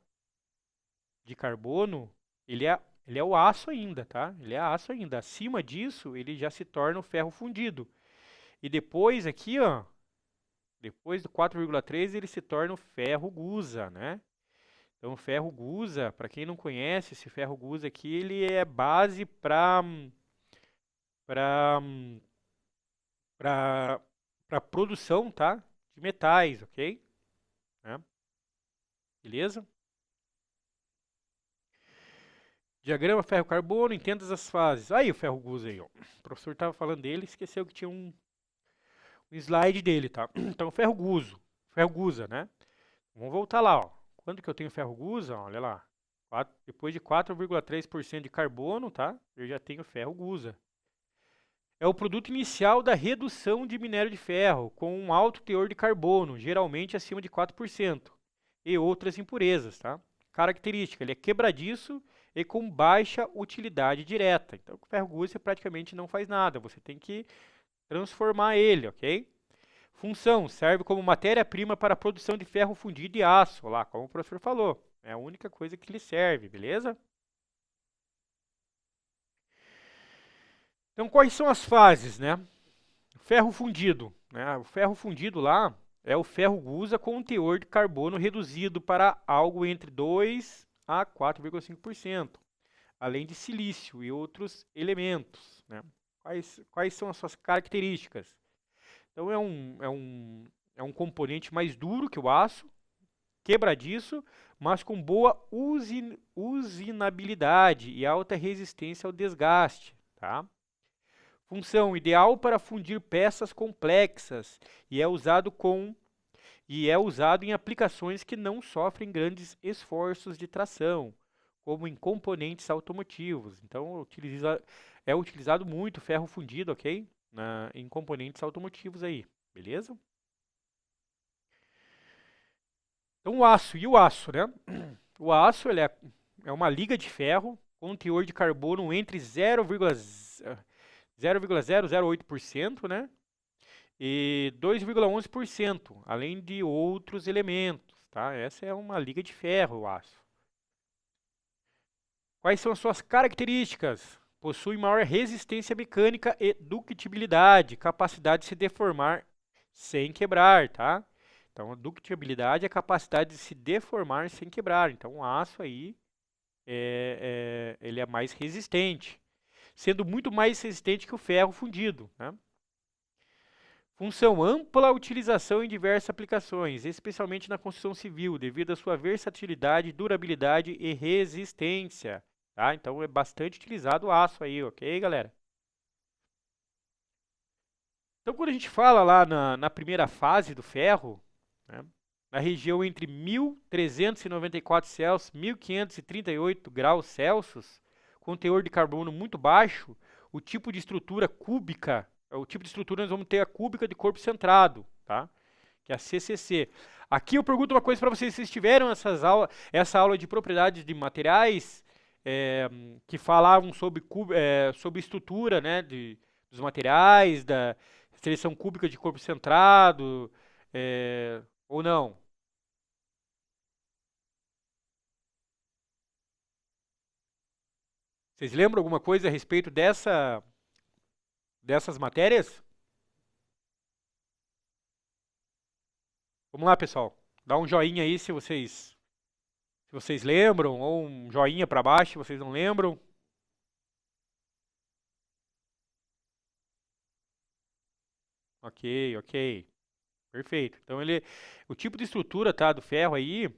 De carbono, ele é o aço ainda, tá? Ele é aço ainda. Acima disso, ele já se torna o ferro fundido. E depois aqui, ó, depois do 4,3 ele se torna o ferro gusa, né? Então, o ferro gusa, para quem não conhece, esse ferro gusa aqui, ele é base para para produção, tá? De metais, ok? Né? Beleza? Diagrama ferro-carbono, entenda as fases. Aí o ferro gusa aí, ó. O professor estava falando dele, esqueceu que tinha um slide dele, tá? Então, ferro gusa, né? Vamos voltar lá, ó. Quando que eu tenho ferro gusa? Olha lá. Depois de 4,3% de carbono, tá? Eu já tenho ferro gusa. É o produto inicial da redução de minério de ferro, com um alto teor de carbono, geralmente acima de 4%, e outras impurezas, tá? Característica, ele é quebradiço e com baixa utilidade direta. Então, o ferro gusa praticamente não faz nada, você tem que transformar ele, ok? Função, serve como matéria-prima para a produção de ferro fundido e aço, lá, como o professor falou. É a única coisa que lhe serve, beleza? Então, quais são as fases, né? Ferro fundido, né? O ferro fundido lá é o ferro gusa com um teor de carbono reduzido para algo entre 2 a 4,5%, além de silício e outros elementos, né? Quais são as suas características? Então, é um componente mais duro que o aço, quebradiço, mas com boa usinabilidade e alta resistência ao desgaste, tá? Função ideal para fundir peças complexas e é usado em aplicações que não sofrem grandes esforços de tração, como em componentes automotivos. Então, é utilizado muito ferro fundido, ok? Em componentes automotivos aí, beleza? Então, e o aço, né? O aço ele é uma liga de ferro com um teor de carbono entre 0,008%, né? E 2,11%, além de outros elementos, tá? Essa é uma liga de ferro, o aço. Quais são as suas características? Possui maior resistência mecânica e ductibilidade, capacidade de se deformar sem quebrar, tá? Então, a ductibilidade é a capacidade de se deformar sem quebrar. Então, o aço aí, ele é mais resistente, sendo muito mais resistente que o ferro fundido, né? Função, ampla utilização em diversas aplicações, especialmente na construção civil, devido à sua versatilidade, durabilidade e resistência. Tá? Então, é bastante utilizado o aço aí, ok, galera? Então, quando a gente fala lá na primeira fase do ferro, né, na região entre 1.394 Celsius e 1.538 graus Celsius, com teor de carbono muito baixo, o tipo de estrutura cúbica, nós vamos ter a cúbica de corpo centrado, tá? Que é a CCC. Aqui eu pergunto uma coisa para vocês, vocês tiveram essa aula de propriedades de materiais, que falavam sobre estrutura, né, dos materiais, da seleção cúbica de corpo centrado, ou não? Vocês lembram alguma coisa a respeito dessas matérias? Vamos lá, pessoal. Dá um joinha aí se vocês lembram, ou um joinha para baixo se vocês não lembram. Ok, ok. Perfeito. Então, o tipo de estrutura, tá, do ferro aí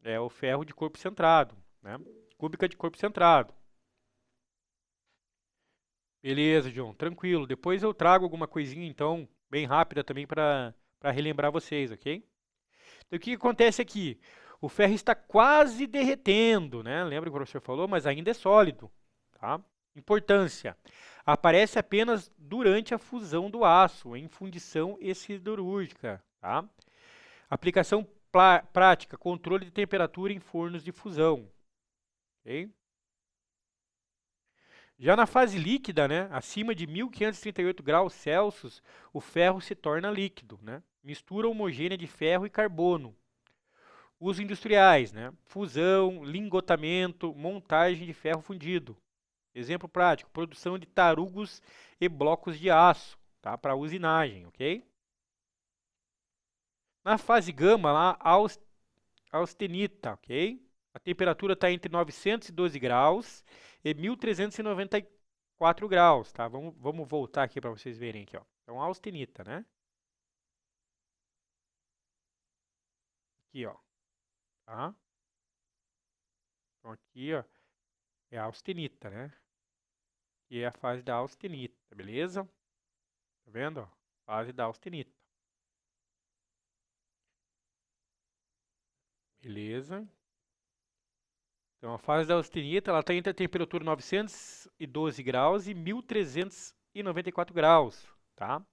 é o ferro de corpo centrado, né? Cúbica de corpo centrado. Beleza, John. Tranquilo. Depois eu trago alguma coisinha, então, bem rápida também para relembrar vocês, ok? Então, o que acontece aqui? O ferro está quase derretendo, né? Lembra que o professor falou? Mas ainda é sólido, tá? Importância. Aparece apenas durante a fusão do aço, em fundição e siderúrgica, tá? Aplicação prática, controle de temperatura em fornos de fusão. ok? Já na fase líquida, né, acima de 1538 graus Celsius, o ferro se torna líquido, né? Mistura homogênea de ferro e carbono. Usos industriais, né? Fusão, lingotamento, montagem de ferro fundido. Exemplo prático, produção de tarugos e blocos de aço, tá? Para usinagem, ok? Na fase gama, lá, austenita, ok? A temperatura está entre 912 graus e 1394 graus, tá? Vamos voltar aqui para vocês verem aqui, ó. Então, austenita, né? Aqui, ó. Tá? Então, aqui, ó, é a austenita, né? Que é a fase da austenita, beleza? Tá vendo, ó? Fase da austenita. Beleza? Então, a fase da austenita, ela está entre a temperatura 912 graus e 1394 graus, tá?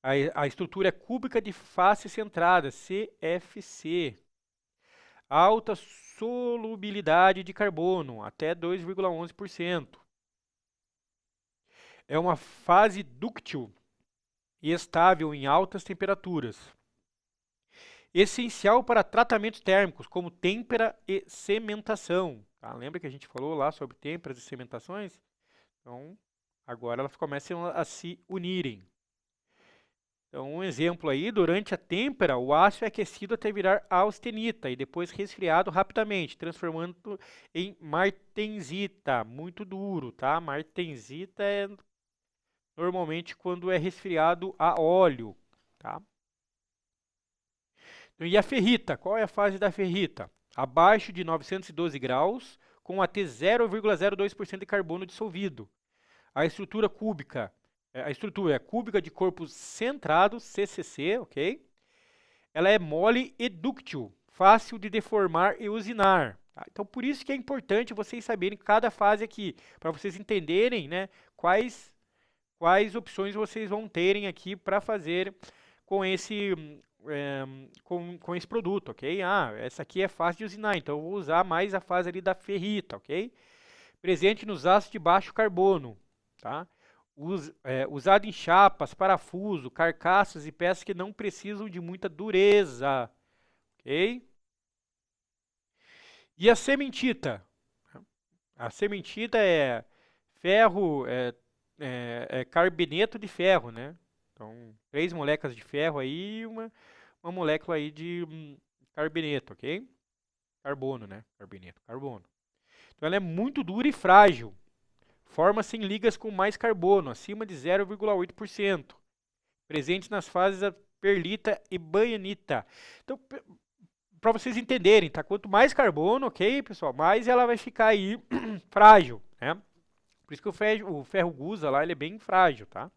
A estrutura é cúbica de face centrada, CFC. Alta solubilidade de carbono, até 2,11%. É uma fase dúctil e estável em altas temperaturas. Essencial para tratamentos térmicos, como têmpera e cementação. Tá? Lembra que a gente falou lá sobre têmperas e cementações? Então, agora elas começam a se unirem. Então, um exemplo aí, durante a têmpera, o aço é aquecido até virar austenita e depois resfriado rapidamente, transformando em martensita, muito duro, tá? Martensita é normalmente quando é resfriado a óleo, tá? Então, e a ferrita? Qual é a fase da ferrita? Abaixo de 912 graus, com até 0,02% de carbono dissolvido. A estrutura cúbica, a estrutura é cúbica de corpo centrado, CCC, ok? Ela é mole e dúctil, fácil de deformar e usinar. Tá? Então, por isso que é importante vocês saberem cada fase aqui, para vocês entenderem, né, quais opções vocês vão terem aqui para fazer com esse com esse produto, ok? Ah, essa aqui é fácil de usinar, então eu vou usar mais a fase ali da ferrita, ok? Presente nos aços de baixo carbono, tá? Usado em chapas, parafuso, carcaças e peças que não precisam de muita dureza, ok? E a sementita? A sementita é ferro, é carboneto de ferro, né? Então, 3 moléculas de ferro aí e uma molécula aí de carboneto, ok? Carbono, né? Carboneto, carbono. Então, ela é muito dura e frágil. Forma-se em ligas com mais carbono, acima de 0,8%. Presente nas fases da perlita e banhanita. Então, para vocês entenderem, tá? Quanto mais carbono, ok, pessoal, mais ela vai ficar aí frágil, né? Por isso que o ferro gusa lá, ele é bem frágil, tá?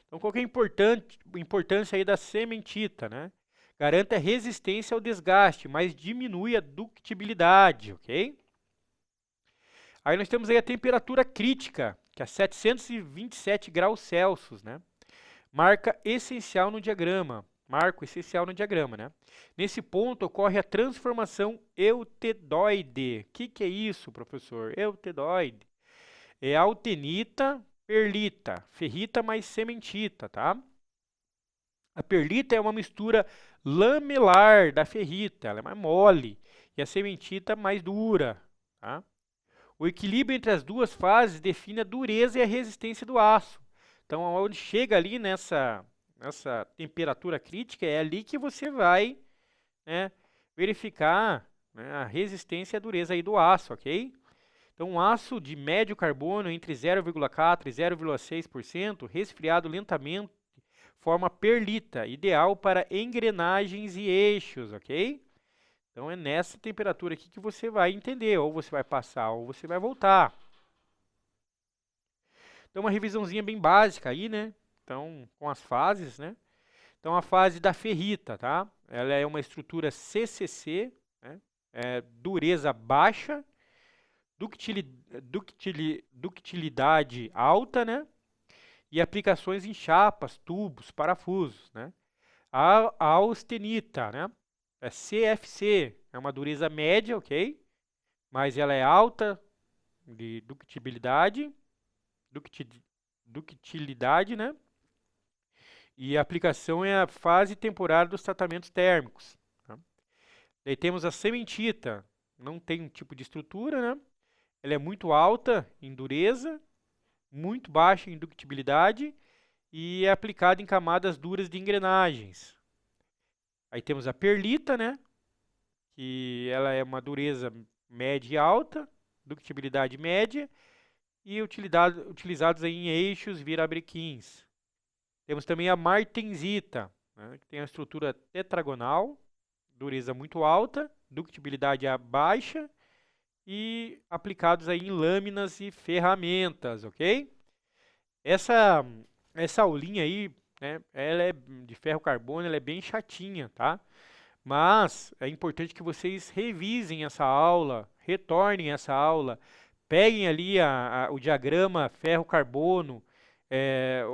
Então, qual que é a importância aí da sementita, né? Garante a resistência ao desgaste, mas diminui a ductibilidade, ok? Aí nós temos aí a temperatura crítica, que é 727 graus Celsius, né? Marco essencial no diagrama, né? Nesse ponto ocorre a transformação eutedóide. O que é isso, professor? Eutedóide. É autenita, perlita, ferrita mais sementita, tá? A perlita é uma mistura lamelar da ferrita, ela é mais mole, e a sementita mais dura, tá? O equilíbrio entre as duas fases define a dureza e a resistência do aço. Então, onde chega ali nessa temperatura crítica, é ali que você vai, né, verificar, né, a resistência e a dureza aí do aço, ok? Então, um aço de médio carbono entre 0,4% e 0,6%, resfriado lentamente, forma perlita, ideal para engrenagens e eixos, ok? Então, é nessa temperatura aqui que você vai entender, ou você vai passar, ou você vai voltar. Então, uma revisãozinha bem básica aí, né? Então, com as fases, né? Então, a fase da ferrita, tá? Ela é uma estrutura CCC, né? Dureza baixa, ductilidade alta, né? E aplicações em chapas, tubos, parafusos, né? A austenita, né? É CFC, é uma dureza média, ok? mas ela é alta de ductilidade, ductilidade, né? E a aplicação é a fase temporária dos tratamentos térmicos. Tá? Daí temos a cementita, não tem um tipo de estrutura, né? Ela é muito alta em dureza, muito baixa em ductilidade e é aplicada em camadas duras de engrenagens. Aí temos a perlita, né? Que ela é uma dureza média e alta, ductilidade média e utilizados aí em eixos virabrequins. Temos também a martensita, né? Que tem a estrutura tetragonal, dureza muito alta, ductilidade baixa e aplicados aí em lâminas e ferramentas, ok? Essa, essa aulinha aí, né, ela é de ferro carbono, ela é bem chatinha, tá? Mas é importante que vocês revisem essa aula, retornem essa aula, peguem ali o diagrama ferro-carbono,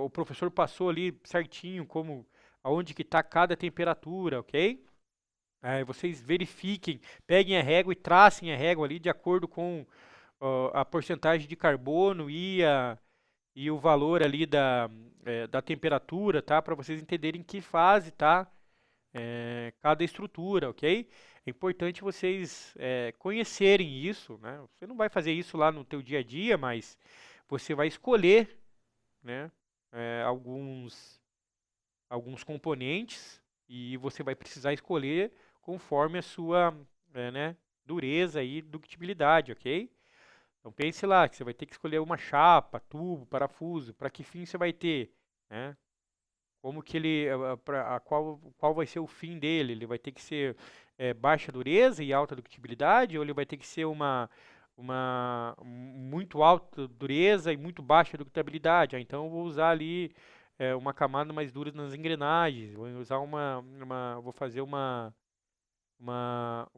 o professor passou ali certinho como aonde que está cada temperatura, ok? Vocês verifiquem, peguem a régua e tracem a régua ali de acordo com a porcentagem de carbono e o valor ali da temperatura, tá? Para vocês entenderem que fase tá cada estrutura, ok? É importante vocês conhecerem isso, né? Você não vai fazer isso lá no teu dia a dia, mas você vai escolher, né, alguns componentes e você vai precisar escolher conforme a sua né, dureza e ductilidade, ok? Então pense lá que você vai ter que escolher uma chapa, tubo, parafuso, para que fim você vai ter, né? Como que ele, qual vai ser o fim dele? Ele vai ter que ser baixa dureza e alta ductilidade, ou ele vai ter que ser uma muito alta dureza e muito baixa ductilidade? Então eu vou usar ali uma camada mais dura nas engrenagens, vou usar vou fazer um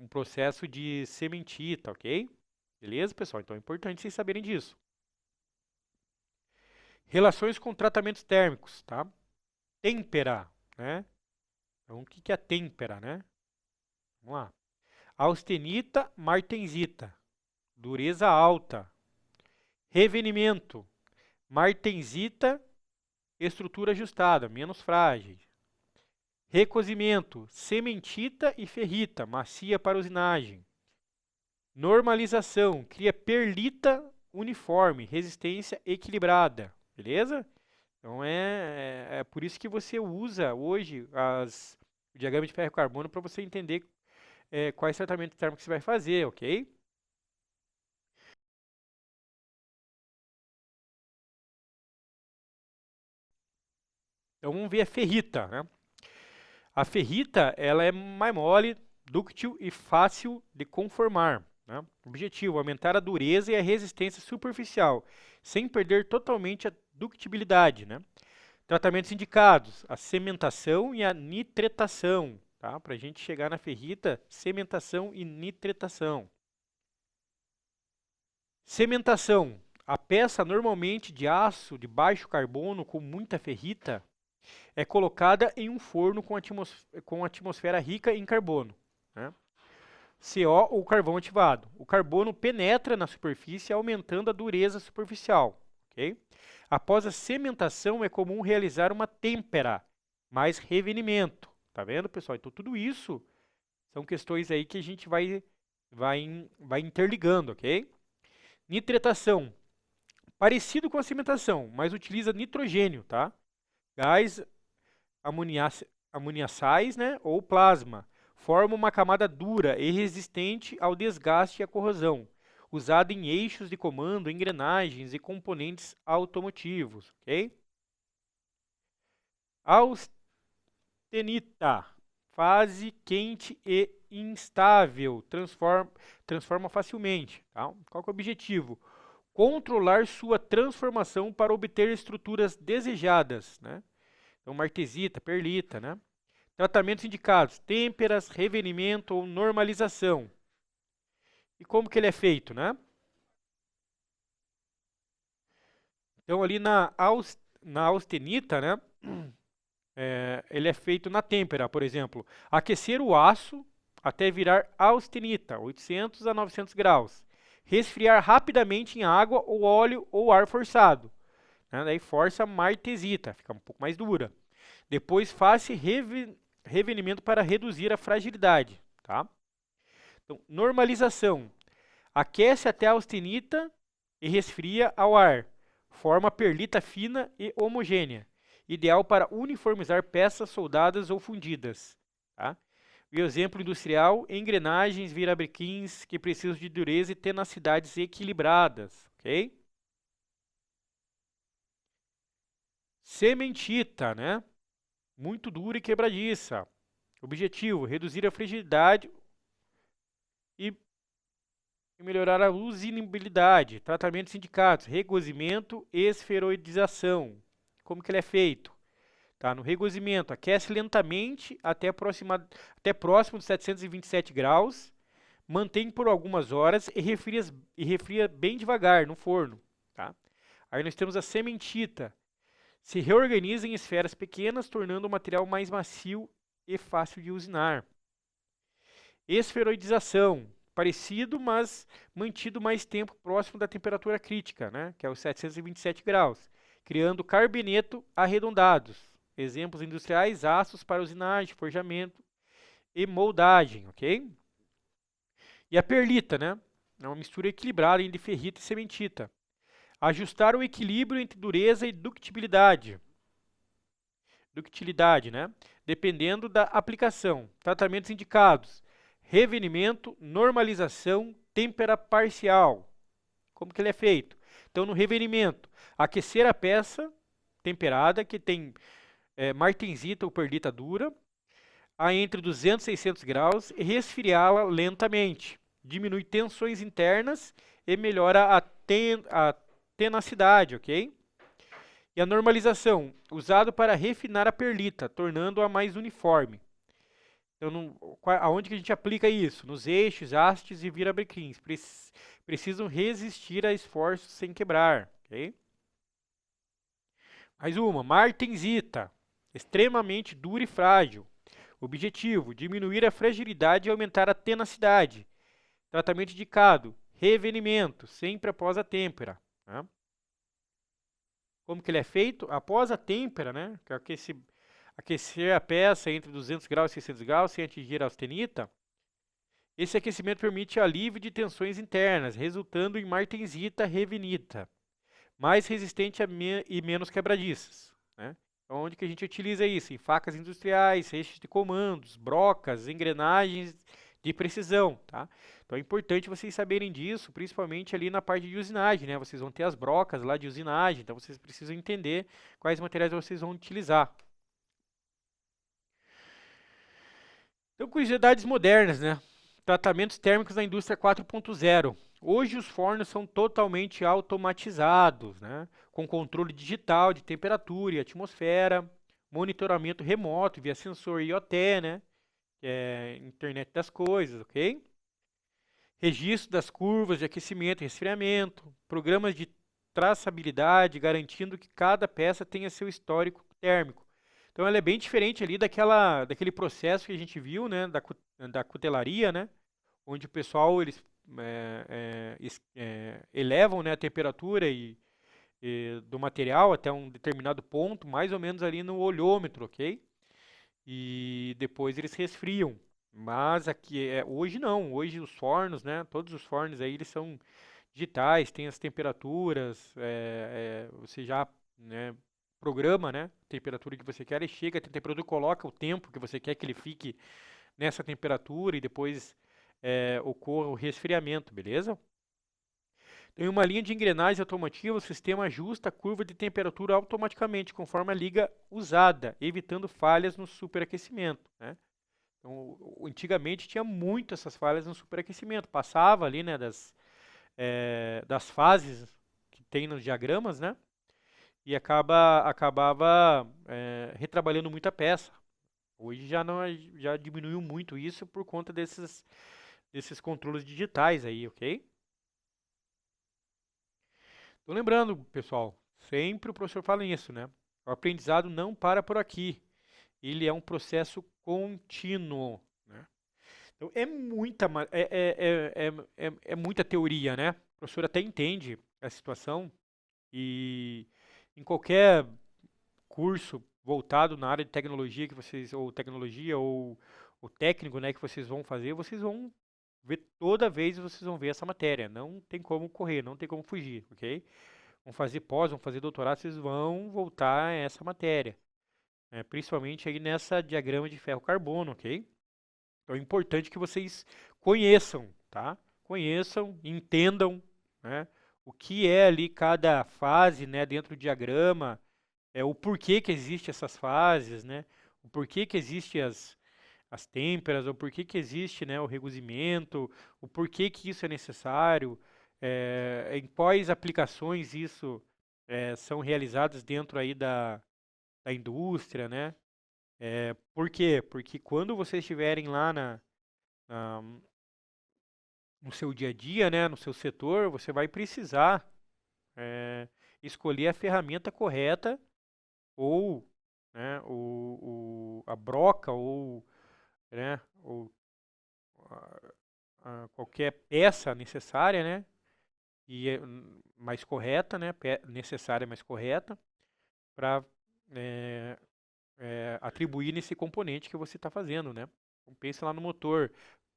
processo de cementita, ok? Beleza, pessoal? Então é importante vocês saberem disso. Relações com tratamentos térmicos, tá? Têmpera, né? Então, o que é a têmpera, né? Vamos lá. Austenita, martensita, dureza alta. Revenimento, martensita, estrutura ajustada, menos frágil. Recozimento, cementita e ferrita, macia para usinagem. Normalização, cria perlita uniforme, resistência equilibrada, beleza? Então é por isso que você usa hoje o diagrama de ferro carbono para você entender quais tratamentos térmicos você vai fazer, ok? Então vamos ver a ferrita, né? A ferrita ela é mais mole, dúctil e fácil de conformar. Né? Objetivo: aumentar a dureza e a resistência superficial, sem perder totalmente a ductilidade, né? Tratamentos indicados: a cementação e a nitretação. Tá? Para a gente chegar na ferrita, cementação e nitretação. Cementação. A peça normalmente de aço de baixo carbono com muita ferrita é colocada em um forno com atmosfera rica em carbono. Né? CO ou carvão ativado. O carbono penetra na superfície, aumentando a dureza superficial. Okay? Após a cementação, é comum realizar uma têmpera, mais revenimento. Tá vendo, pessoal? Então, tudo isso são questões aí que a gente vai interligando, ok? Nitretação. Parecido com a cimentação, mas utiliza nitrogênio, tá? Gás amoniaçais, né? Ou plasma. Forma uma camada dura e resistente ao desgaste e à corrosão, usada em eixos de comando, engrenagens e componentes automotivos, ok? Austenita, fase quente e instável, transforma facilmente. Tá? Qual que é o objetivo? Controlar sua transformação para obter estruturas desejadas, né? Então, martesita, perlita, né? Tratamentos indicados: têmperas, revenimento ou normalização. E como que ele é feito, né? Então, ali na austenita, né? Ele é feito na têmpera, por exemplo. Aquecer o aço até virar austenita, 800 a 900 graus. resfriar rapidamente em água ou óleo ou ar forçado. Né? Daí força martesita, fica um pouco mais dura. Depois faça revenimento para reduzir a fragilidade. Tá? Então, normalização. Aquece até a austenita e resfria ao ar. Forma perlita fina e homogênea. Ideal para uniformizar peças soldadas ou fundidas. Tá? O exemplo industrial, engrenagens, virabrequins que precisam de dureza e tenacidades equilibradas. Ok? Cementita, né? Muito dura e quebradiça. Objetivo, reduzir a fragilidade e melhorar a usabilidade. Tratamentos indicados, regozimento e esferoidização. Como que ele é feito? Tá? No regozimento, aquece lentamente até próximo de 727 graus, mantém por algumas horas e refria bem devagar no forno. Tá? Aí nós temos a cementita. Se reorganiza em esferas pequenas, tornando o material mais macio e fácil de usinar. Esferoidização. Parecido, mas mantido mais tempo próximo da temperatura crítica, né? Que é os 727 graus, criando carbeneto arredondados. Exemplos industriais, aços para usinagem, forjamento e moldagem, ok? E a perlita, né? É uma mistura equilibrada entre ferrita e cementita. Ajustar o equilíbrio entre dureza e ductilidade. Ductilidade, né? Dependendo da aplicação. Tratamentos indicados: revenimento, normalização, têmpera parcial. Como que ele é feito? Então, no revenimento, aquecer a peça temperada, que tem martensita ou perlita dura, a entre 200 e 600 graus, e resfriá-la lentamente. Diminui tensões internas e melhora a tenacidade, ok? E a normalização, usado para refinar a perlita, tornando-a mais uniforme. Então, aonde que a gente aplica isso? Nos eixos, hastes e virabrequins. Precisam resistir a esforços sem quebrar. Okay? Mais uma, martensita. Extremamente dura e frágil. Objetivo, diminuir a fragilidade e aumentar a tenacidade. Tratamento indicado, revenimento, sempre após a têmpera. Né? Como que ele é feito? Após a têmpera, né? Que é aquecer a peça entre 200 graus e 600 graus sem atingir a austenita. Esse aquecimento permite alívio de tensões internas, resultando em martensita revenita, mais resistente e menos quebradiças. Né? Então, onde que a gente utiliza isso? Em facas industriais, eixos de comandos, brocas, engrenagens de precisão. Tá? Então é importante vocês saberem disso, principalmente ali na parte de usinagem. Né? Vocês vão ter as brocas lá de usinagem, então vocês precisam entender quais materiais vocês vão utilizar. Então, curiosidades modernas, né? Tratamentos térmicos na indústria 4.0. Hoje os fornos são totalmente automatizados, né? Com controle digital de temperatura e atmosfera, monitoramento remoto via sensor IoT, né? Que é internet das coisas, ok? Registro das curvas de aquecimento e resfriamento, programas de traçabilidade, garantindo que cada peça tenha seu histórico térmico. Então ela é bem diferente ali daquele processo que a gente viu, né, da cutelaria, né, onde o pessoal eles elevam, né, a temperatura do material até um determinado ponto, mais ou menos ali no olhômetro, ok? E depois eles resfriam. Mas aqui hoje não, hoje os fornos, né, todos os fornos aí eles são digitais, tem as temperaturas, você já, né, programa, né, a temperatura que você quer, e chega a temperatura, coloca o tempo que você quer que ele fique nessa temperatura e depois ocorra o resfriamento, beleza? Em uma linha de engrenagem automotiva, o sistema ajusta a curva de temperatura automaticamente, conforme a liga usada, evitando falhas no superaquecimento, né? Então, antigamente tinha muito essas falhas no superaquecimento, passava ali, né, das fases que tem nos diagramas, né? E acabava retrabalhando muita peça. Hoje já diminuiu muito isso por conta desses controles digitais aí, ok? Então lembrando, pessoal, sempre o professor fala isso, né? O aprendizado não para por aqui. Ele é um processo contínuo, né? Então, é muita teoria, né? O professor até entende a situação e em qualquer curso voltado na área de tecnologia que vocês, ou tecnologia, ou o técnico, né, que vocês vão fazer, vocês vão ver toda vez vocês vão ver essa matéria. Não tem como correr, não tem como fugir, ok? Vão fazer pós, vão fazer doutorado, vocês vão voltar a essa matéria. Principalmente aí nessa diagrama de ferro-carbono, ok? Então é importante que vocês conheçam, tá? Conheçam, entendam, né? O que é ali cada fase, né, dentro do diagrama, o porquê que existe essas fases, né? O porquê que existe as têmperas, o porquê que existe, né, o regozimento, o porquê que isso é necessário, em quais aplicações isso são realizadas dentro aí da indústria, né? Por quê? Porque quando vocês estiverem lá na- no seu dia a dia, né, no seu setor, você vai precisar eh, escolher a ferramenta correta ou, né, a broca ou, né, ou qualquer peça necessária, né, e mais correta, né, necessária mais correta para atribuir nesse componente que você está fazendo, né. Então, pense lá no motor.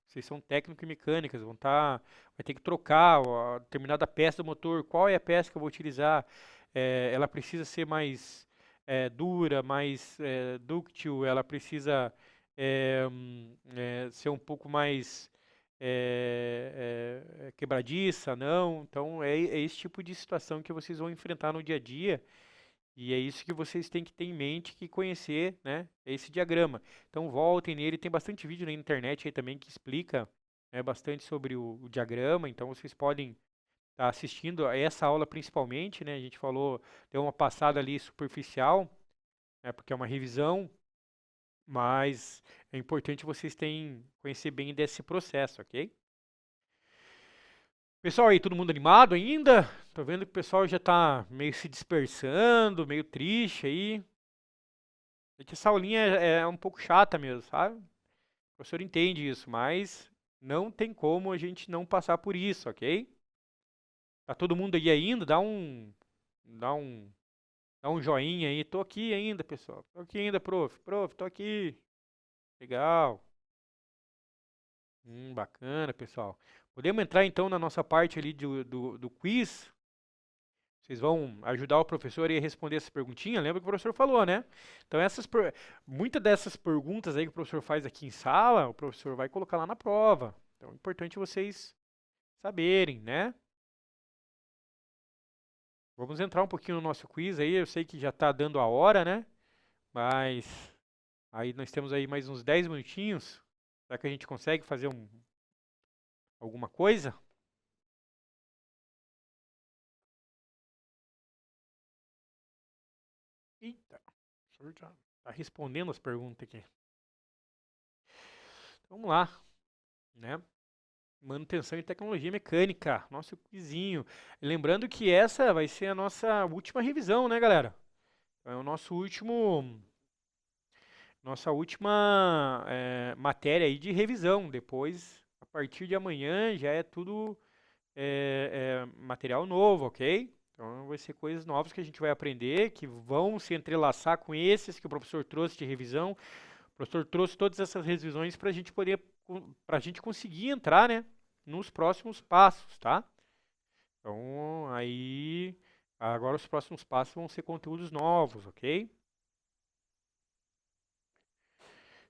Vocês são técnico e mecânicas, vai ter que trocar ó, determinada peça do motor. Qual é a peça que eu vou utilizar? Ela precisa ser mais dura, mais dúctil, ela precisa ser um pouco mais quebradiça, não? Então é esse tipo de situação que vocês vão enfrentar no dia a dia e é isso que vocês têm que ter em mente, que conhecer, né, esse diagrama. Então voltem nele, tem bastante vídeo na internet aí também que explica bastante sobre o diagrama, então vocês podem estar assistindo a essa aula principalmente, né, a gente falou, deu uma passada ali superficial, né, porque é uma revisão, mas é importante vocês tenham, conhecer bem desse processo, ok? Pessoal aí, todo mundo animado ainda? Tô vendo que o pessoal já tá meio se dispersando, meio triste aí. É que essa aulinha é um pouco chata mesmo, sabe? O professor entende isso, mas não tem como a gente não passar por isso, ok? Tá todo mundo aí ainda? Dá um, dá um joinha aí. Tô aqui ainda, pessoal. Tô aqui ainda, prof. Prof, tô aqui. Legal. Bacana, pessoal. Podemos entrar então na nossa parte ali do quiz. Vocês vão ajudar o professor aí a responder essa perguntinha? Lembra que o professor falou, né? Então, muitas dessas perguntas aí que o professor faz aqui em sala, o professor vai colocar lá na prova. Então, é importante vocês saberem, né? Vamos entrar um pouquinho no nosso quiz aí. Eu sei que já está dando a hora, né? Mas aí nós temos aí mais uns 10 minutinhos. Será que a gente consegue fazer alguma coisa? Eita, o professor já está respondendo as perguntas aqui. Então, vamos lá, né? Manutenção e tecnologia mecânica, nosso quizinho. Lembrando que essa vai ser a nossa última revisão, né, galera? É o nossa última matéria aí de revisão. Depois, a partir de amanhã, já é tudo material novo, ok? Então, vai ser coisas novas que a gente vai aprender, que vão se entrelaçar com esses que o professor trouxe de revisão. O professor trouxe todas essas revisões para a gente poder, para a gente conseguir entrar, né, nos próximos passos, tá? Então, aí, agora os próximos passos vão ser conteúdos novos, ok?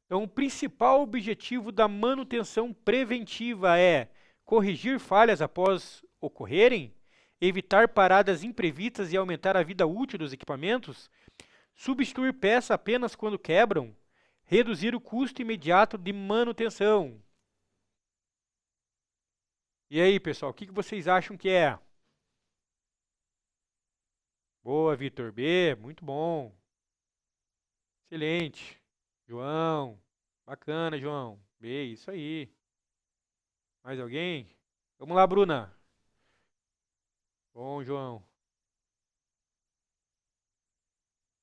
Então, o principal objetivo da manutenção preventiva é corrigir falhas após ocorrerem, evitar paradas imprevistas e aumentar a vida útil dos equipamentos, substituir peça apenas quando quebram, reduzir o custo imediato de manutenção. E aí, pessoal, o que vocês acham que é? Boa, Vitor B, muito bom. Excelente. João, bacana, João. B, isso aí. Mais alguém? Vamos lá, Bruna. Bom, João.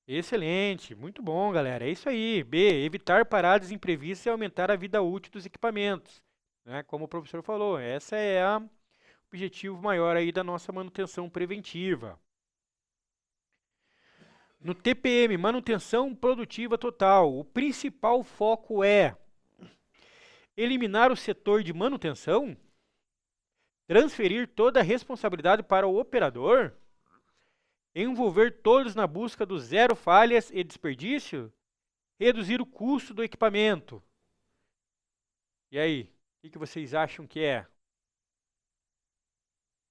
Excelente, muito bom, galera. É isso aí. B, evitar paradas imprevistas e aumentar a vida útil dos equipamentos, né? Como o professor falou, essa é o objetivo maior aí da nossa manutenção preventiva. No TPM, manutenção produtiva total, o principal foco é eliminar o setor de manutenção, transferir toda a responsabilidade para o operador, envolver todos na busca do zero falhas e desperdício, reduzir o custo do equipamento. E aí, o que vocês acham que é?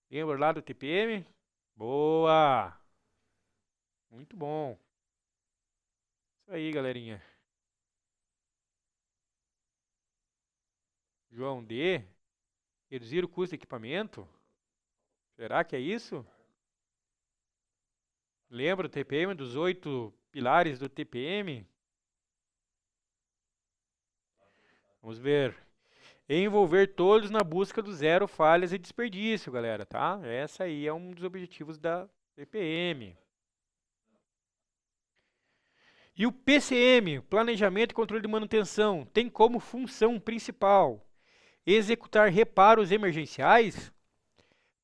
Lembra lá do TPM? Boa! Muito bom. Isso aí, galerinha. João D. Reduzir o custo do equipamento? Será que é isso? Lembra do TPM, dos 8 pilares do TPM? Vamos ver. Envolver todos na busca do zero falhas e desperdício, galera, tá? Essa aí é um dos objetivos da TPM. E o PCM, Planejamento e Controle de Manutenção, tem como função principal executar reparos emergenciais,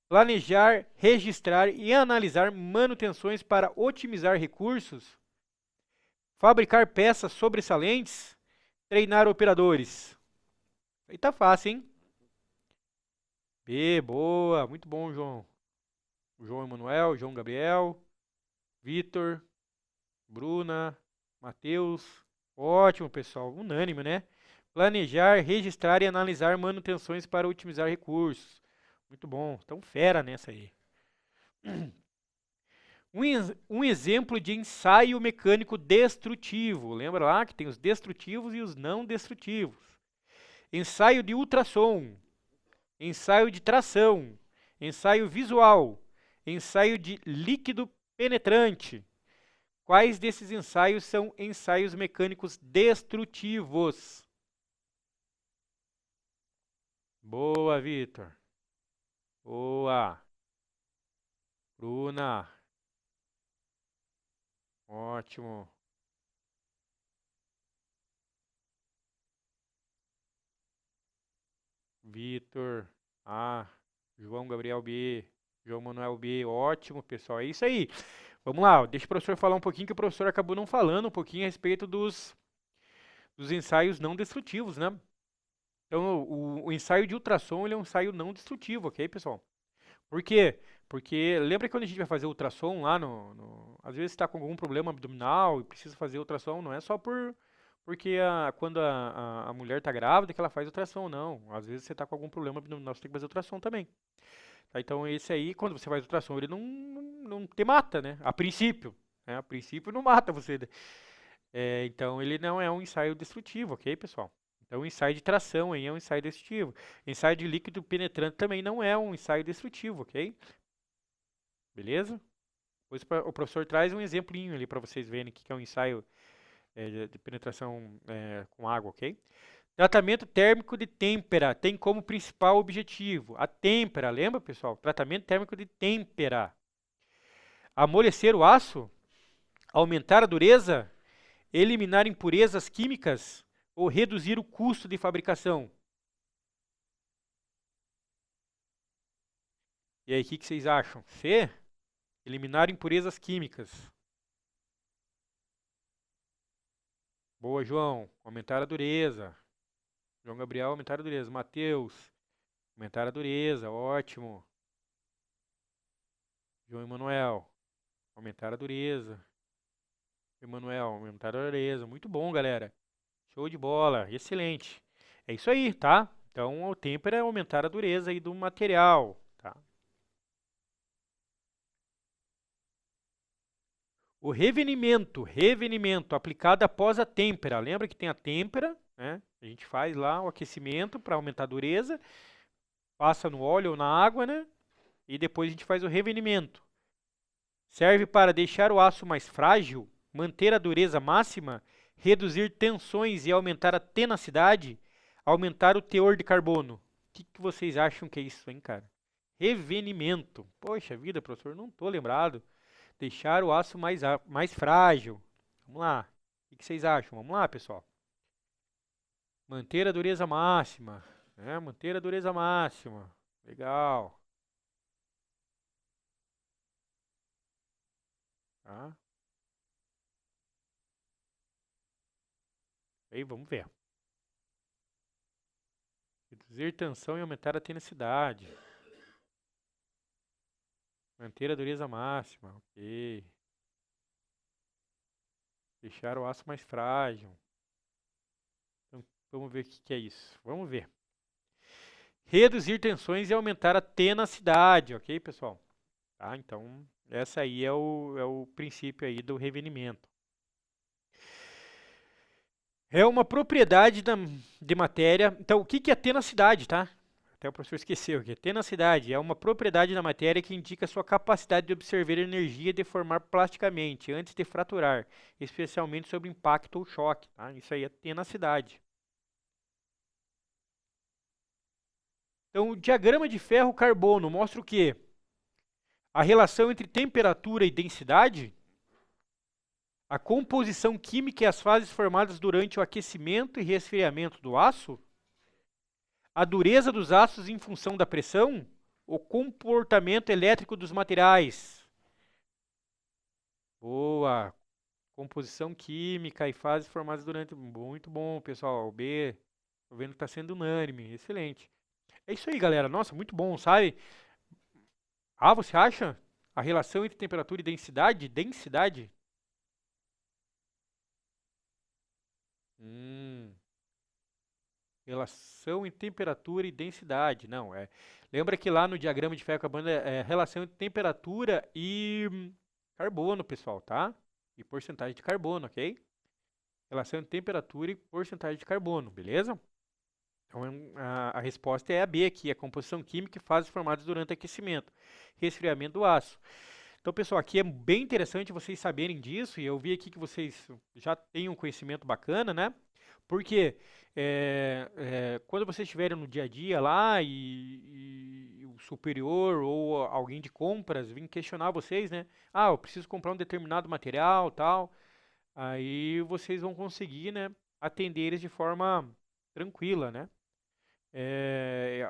planejar, registrar e analisar manutenções para otimizar recursos, fabricar peças sobressalentes, treinar operadores. Aí tá fácil, hein? B, boa, muito bom, João. João Emanuel, João Gabriel, Vitor, Bruna, Matheus. Ótimo, pessoal, unânime, né? Planejar, registrar e analisar manutenções para otimizar recursos. Muito bom, tão fera nessa aí. Um exemplo de ensaio mecânico destrutivo. Lembra lá que tem os destrutivos e os não destrutivos. Ensaio de ultrassom, ensaio de tração, ensaio visual, ensaio de líquido penetrante. Quais desses ensaios são ensaios mecânicos destrutivos? Boa, Vitor. Boa. Bruna. Ótimo. Vitor A. João Gabriel B. João Manuel B. Ótimo, pessoal. É isso aí. Vamos lá. Deixa o professor falar um pouquinho, que o professor acabou não falando um pouquinho a respeito dos ensaios não destrutivos, né? Então, o ensaio de ultrassom ele é um ensaio não destrutivo, ok, pessoal? Por quê? Porque lembra que quando a gente vai fazer ultrassom lá às vezes está com algum problema abdominal e precisa fazer ultrassom, não é só porque quando a mulher está grávida que ela faz ultrassom, não. Às vezes você está com algum problema abdominal, você tem que fazer ultrassom também. Tá? Então esse aí, quando você faz ultrassom, ele não te mata, né? A princípio. Né? A princípio não mata você. Então ele não é um ensaio destrutivo, ok, pessoal? Então o ensaio de tração aí é um ensaio destrutivo. Ensaio de líquido penetrante também não é um ensaio destrutivo, ok? Beleza? Depois o professor traz um exemplinho ali para vocês verem o que é um ensaio de penetração com água, ok? Tratamento térmico de têmpera tem como principal objetivo a têmpera, lembra, pessoal? Tratamento térmico de têmpera. Amolecer o aço, aumentar a dureza, eliminar impurezas químicas ou reduzir o custo de fabricação. E aí, o que vocês acham? C? Eliminar impurezas químicas. Boa, João. Aumentar a dureza. João Gabriel, aumentar a dureza. Matheus, aumentar a dureza. Ótimo. João Emanuel, aumentar a dureza. Emanuel, aumentar a dureza. Muito bom, galera. Show de bola. Excelente. É isso aí, tá? Então, o têmpera é aumentar a dureza aí do material, tá? O revenimento aplicado após a têmpera. Lembra que tem a têmpera, né? A gente faz lá o aquecimento para aumentar a dureza, passa no óleo ou na água, né? E depois a gente faz o revenimento. Serve para deixar o aço mais frágil, manter a dureza máxima, reduzir tensões e aumentar a tenacidade, aumentar o teor de carbono. O que vocês acham que é isso, hein, cara? Revenimento. Poxa vida, professor, não estou lembrado Deixar o aço mais frágil. Vamos lá. O que vocês acham? Vamos lá, pessoal. Manter a dureza máxima. Né? Manter a dureza máxima. Legal. Tá? Aí, vamos ver. Reduzir tensão e aumentar a tenacidade. Manter a dureza máxima. Ok. Deixar o aço mais frágil. Então, vamos ver o que é isso. Vamos ver. Reduzir tensões e aumentar a tenacidade. Ok, pessoal? Tá? Então, essa aí é o princípio aí do revenimento. É uma propriedade de matéria. Então, o que é tenacidade, tá? Até o professor esqueceu aqui. Tenacidade é uma propriedade da matéria que indica sua capacidade de absorver energia e deformar plasticamente antes de fraturar, especialmente sob impacto ou choque. Tá? Isso aí é tenacidade. Então, o diagrama de ferro-carbono mostra o quê? A relação entre temperatura e densidade, a composição química e as fases formadas durante o aquecimento e resfriamento do aço, a dureza dos aços em função da pressão, o comportamento elétrico dos materiais. Boa! Composição química e fases formadas durante... Muito bom, pessoal. O B, tô vendo que está sendo unânime. Excelente. É isso aí, galera. Nossa, muito bom, sabe? Ah, você acha? A relação entre temperatura e densidade? Densidade? Relação entre temperatura e densidade. Não, é. Lembra que lá no diagrama de ferro-carbono é relação entre temperatura e carbono, pessoal, tá? E porcentagem de carbono, ok? Relação entre temperatura e porcentagem de carbono, beleza? Então a resposta é a B aqui, a composição química e fases formadas durante aquecimento, resfriamento do aço. Então, pessoal, aqui é bem interessante vocês saberem disso, e eu vi aqui que vocês já têm um conhecimento bacana, né? Porque quando vocês estiverem no dia a dia lá e o superior ou alguém de compras vir questionar vocês, né? Ah, eu preciso comprar um determinado material, tal. Aí vocês vão conseguir, né, atender eles de forma tranquila, né?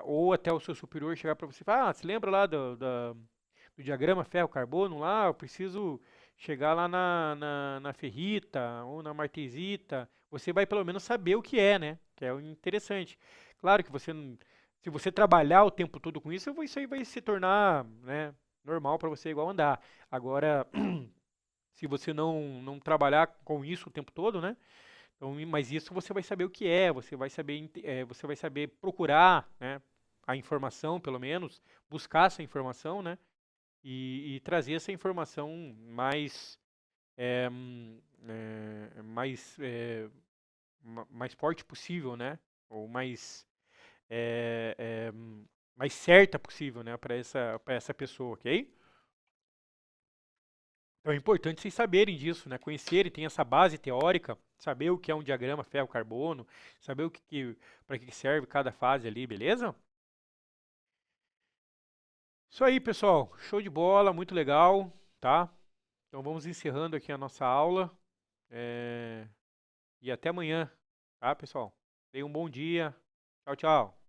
Ou até o seu superior chegar para você e falar, ah, se lembra lá do diagrama ferro-carbono lá, eu preciso chegar lá na ferrita ou na martesita, você vai pelo menos saber o que é, né? Que é o interessante. Claro que você, se você trabalhar o tempo todo com isso, isso aí vai se tornar, né, normal para você igual andar. Agora, se você não trabalhar com isso o tempo todo, né? Então, mas isso você vai saber o que é, você vai saber procurar, né, a informação, pelo menos, buscar essa informação, né? E trazer essa informação mais, mais forte possível, né? Ou mais certa possível, né? Para essa pessoa, ok? Então é importante vocês saberem disso, né? Conhecerem, tem essa base teórica, saber o que é um diagrama ferro-carbono, saber para que serve cada fase ali, beleza? Isso aí, pessoal. Show de bola, muito legal, tá? Então vamos encerrando aqui a nossa aula. E até amanhã, tá, pessoal? Tenham um bom dia. Tchau, tchau.